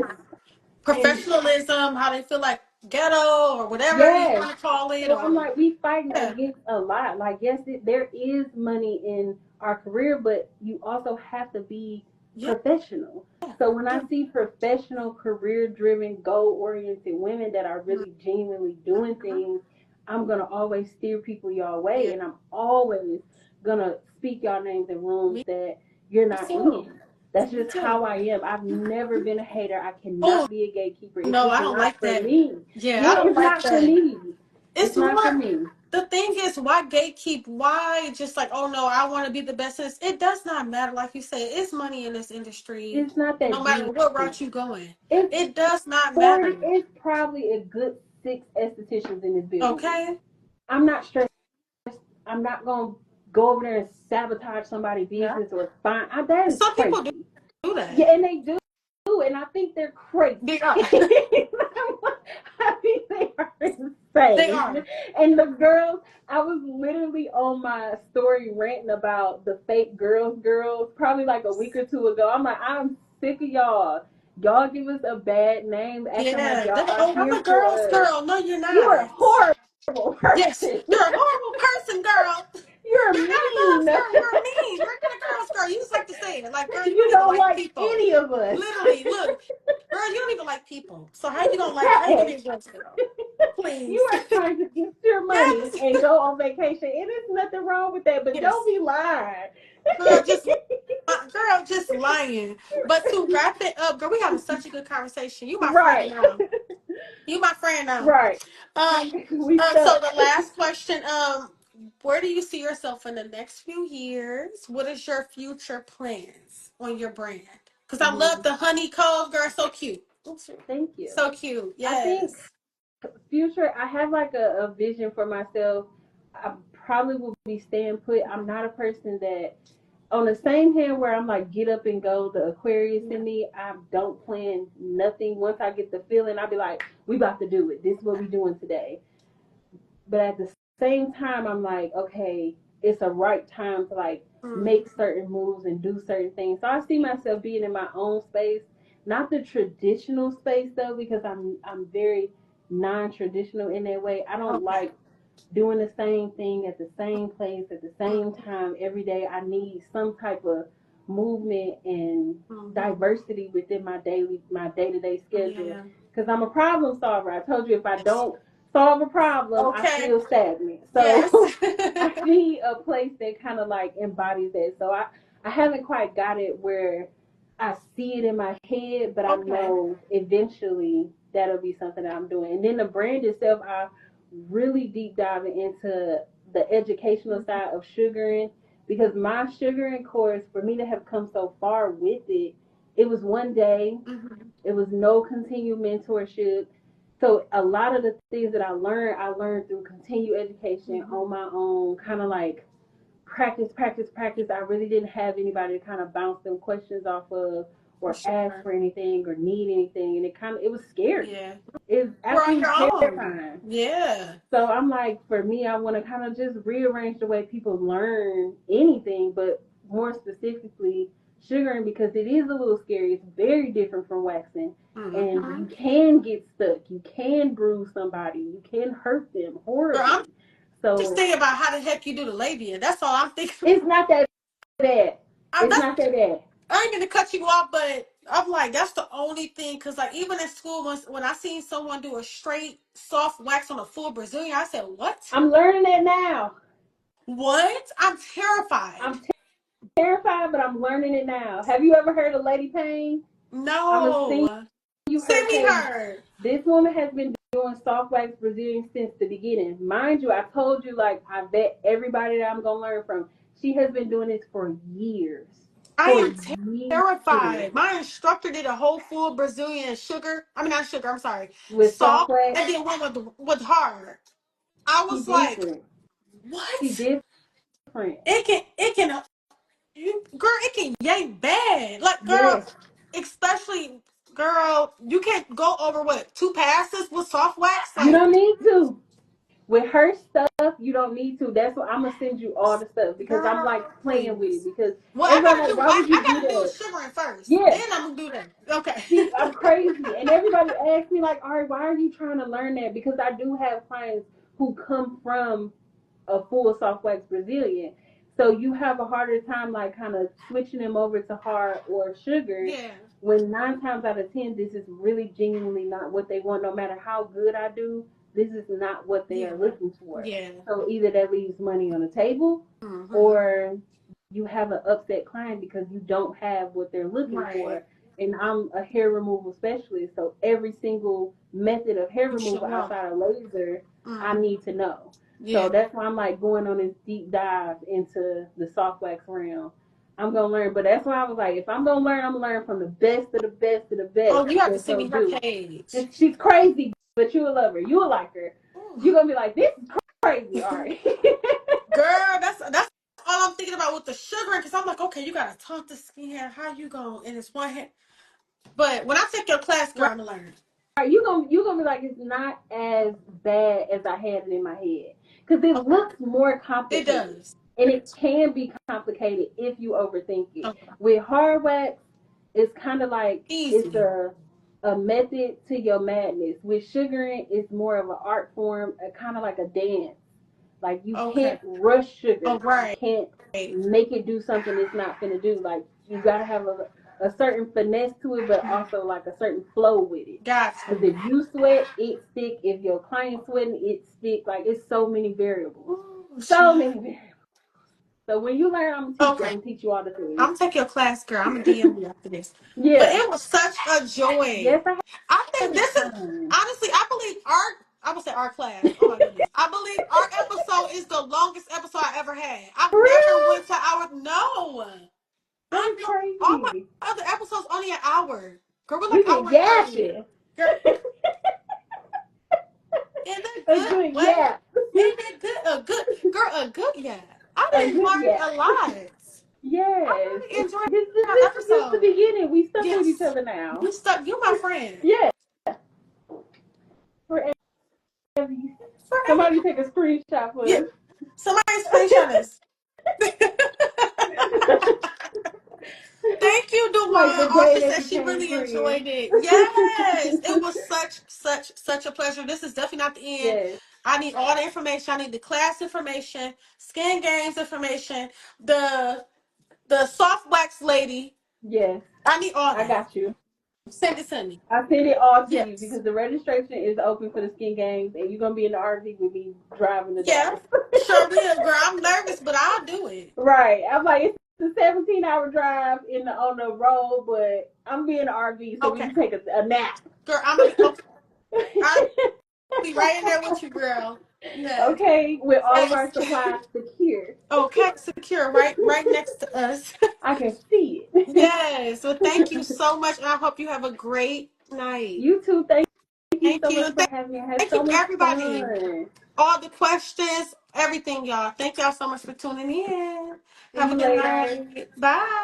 Professionalism, how they feel like ghetto or whatever you want to call it. So I'm like, we fighting against a lot. Like, yes, there is money in our career, but you also have to be professional. So when I see professional, career-driven, goal-oriented women that are really genuinely doing things, I'm going to always steer people your way, and I'm always going to speak y'all names in rooms that you're not in. That's just how I am. I've never been a hater. I cannot be a gatekeeper. It's I don't like that. Me. Yeah, I don't like that. For me. It's not for me. The thing is, why gatekeep? Why just like, oh no, I want to be the best? It does not matter. Like you said, it's money in this industry. It's not that. No matter what route you going, it does not matter. It's probably a good 6 estheticians in this building. Okay. I'm not stressed. I'm not gonna go over there and sabotage somebody's business or find. That is some crazy. People do that. Yeah, and they do. And I think they're crazy. They are. I think they are insane. They are. And the girls, I was literally on my story ranting about the fake girls, probably like a week or 2 ago. I'm like, I'm sick of y'all. Y'all give us a bad name. Acting like y'all are here I'm a girl's girl. No, you're not. You're a horrible person. Yes, you're a horrible person, girl. You're You're not a mean. loves girl. You're mean. You're not a girl's girl. You just like to say it. Like, girl, you You don't even don't like like people. any of us. Literally, look, girl, you don't even like people. So how you gonna like? How you gonna be a Hey, girl's girl? Please. you are trying to get your money Yes. and go on vacation. And there's nothing wrong with that, but don't Yes. be lying. Girl, girl, just lying. But to wrap it up, girl, we having such a good conversation. You my friend Right. now. You my friend now. Right. Um, We so stuck. the last question, where do you see yourself in the next few years? What is your future plans on your brand? Because I love the honey cove, girl, so cute. Thank you. So cute. I think Yes. future, I have like a vision for myself. I probably will be staying put. I'm not a person that, on the same hand where I'm like, get up and go, the Aquarius Yeah. in me, I don't plan nothing. Once I get the feeling, I'll be like, we about to do it. This is what we doing today. But at the same time, I'm like, okay, it's a right time to like make certain moves and do certain things. So I see myself being in my own space, not the traditional space though, because I'm very non-traditional in that way. I don't Okay. like doing the same thing at the same place at the same time every day. I need some type of movement and diversity within my day-to-day schedule Yeah. because I'm a problem solver. I told you if I don't solve a problem, I Okay. feel stagnant. Yes. So I need a place that kind of like embodies that. So I haven't quite got it where I see it in my head, but I Okay. know eventually that'll be something that I'm doing. And then the brand itself, I really deep diving into the educational side of sugaring because my sugaring course, for me to have come so far with it, it was one day. It was no continued mentorship. So a lot of the things that I learned through continued education on my own, kind of like practice, practice, practice. I really didn't have anybody to kind of bounce them questions off of For or ask sure. for anything or need anything. And it was scary. Yeah. It's We're on absolutely your own. terrifying. Yeah. So I'm like, for me, I want to kind of just rearrange the way people learn anything, but more specifically sugaring because it is a little scary. It's very different from waxing. And you can get stuck. You can bruise somebody. You can hurt them Girl, I'm horribly. just So thinking about how the heck you do the labia. That's all I'm thinking. it's not that bad. It's That's, not that bad. I ain't gonna cut you off, but I'm like, that's the only thing. Cause like even in school, when I seen someone do a straight soft wax on a full Brazilian, I said, "What? I'm learning it now. What? I'm terrified." I'm terrified, but I'm learning it now. Have you ever heard of Lady Pain? I'm assuming No. you Send heard me Paige. her. This woman has been doing soft wax Brazilian since the beginning. Mind you, I told you like I vet everybody that I'm gonna learn from. She has been doing this for years. I For am years. terrified. My instructor did a whole full Brazilian sugar. I mean, not sugar. I'm sorry, With soft soft, wax, and then one with hard. I she was like, different. She "What? different. It can, girl, it can yank bad. Like, girl, Yes. especially, girl, you can't go over what 2 passes with soft wax. You Like, don't need to. With her stuff, you don't need to. That's why I'm gonna send you all the stuff because I'm like girl, playing with it please. because Well, everybody like, why would you I do gotta do that? sugaring first. Yeah. Then I'm gonna do that. Okay. See, I'm crazy. And everybody asks me, like, all right, why are you trying to learn that? Because I do have clients who come from a full soft wax Brazilian. So you have a harder time, like, kind of switching them over to hard or sugar Yeah. when 9 times out of 10, this is really genuinely not what they want. No matter how good I do, this is not what they Yeah. are looking for. Yeah. So either that leaves money on the table or you have an upset client because you don't have what they're looking Right. for. And I'm a hair removal specialist, so every single method of hair You should removal know. outside of laser, I need to know. Yeah. So that's why I'm like going on this deep dive into the soft wax realm. I'm gonna learn, but that's why I was like, if I'm gonna learn, I'm gonna learn from the best of the best of the best. Oh, you have to That's send so me her do. page. She's crazy, but you will love her. You will like her. You're gonna be like, this is crazy, Aure. Girl, that's all I'm thinking about with the sugaring, because I'm like, okay, you gotta talk to skin hair. How you going in this one hand? But when I take your class, girl, I'm gonna learn. You're gonna be like, it's not as bad as I had it in my head because it Okay. looks more It complicated, does. and it can be complicated if you overthink it. Okay. With hard wax, it's kind of like it's Easy. a method to your madness. With sugaring, it's more of an art form, kind of like a dance. Like you Okay. can't rush sugar. Oh, You right. can't make it do something it's not finna do. Like you gotta have a certain finesse to it, but also like a certain flow with it. Gotcha. Because if you sweat, it stick. If your client's sweating, it stick. Like it's so many variables. Ooh, So child. many variables. So when you learn, I'm gonna teach you. I'm Okay. gonna teach you all the things. I'm gonna take your class, girl. I'm gonna DM you after this. But Yeah. it was such a joy. Yes, I I had think a this is time. honestly, I believe I would say our class. Oh my goodness. I believe our episode is the longest episode I ever had. I've For never real? went to our no. That I is know all my crazy. other episodes only an hour. Girl, we're We like been hour and 30. yapping. Girl, in a A good good way. yap. Ain't it good? A good girl, a good yeah. I A didn't good learn yap. a lot. I Yes. really enjoyed our This is just the episode. beginning. We stuck with each Yes. other now. You stuck. You my friend. Yeah. Forever. Forever. Somebody take a screenshot for Yeah. us. Somebody screenshot us. Thank you, Like Dewan. the day Audrey that said she became really friends. enjoyed it. Yes. It was such a pleasure. This is definitely not the end. Yes. I need all the information. I need the class information, skin games information, the soft wax lady. Yes. I need all I that. got you. Send it to me. I send it all to you Yes. because the registration is open for the skin games, and you're gonna be in the RV with me driving to Yeah. Dallas. Sure will, girl. I'm nervous, but I'll do it. Right. I'm like, it's a 17-hour drive on the road, but I'm being in the RV so we Okay. can take a nap. Girl, I'm gonna be okay. I'll be right in there with you, girl. Yes. Okay, with all of our Yes. supplies secure. Okay, secure, right next to us. I can see it. Yes. Well, thank you so much, and I hope you have a great night. You too. Thank you Thank so you. much for having me. I had Thank so you, much everybody. fun. All the questions, everything, y'all. Thank y'all so much for tuning in. See Have a you good later. night. Bye.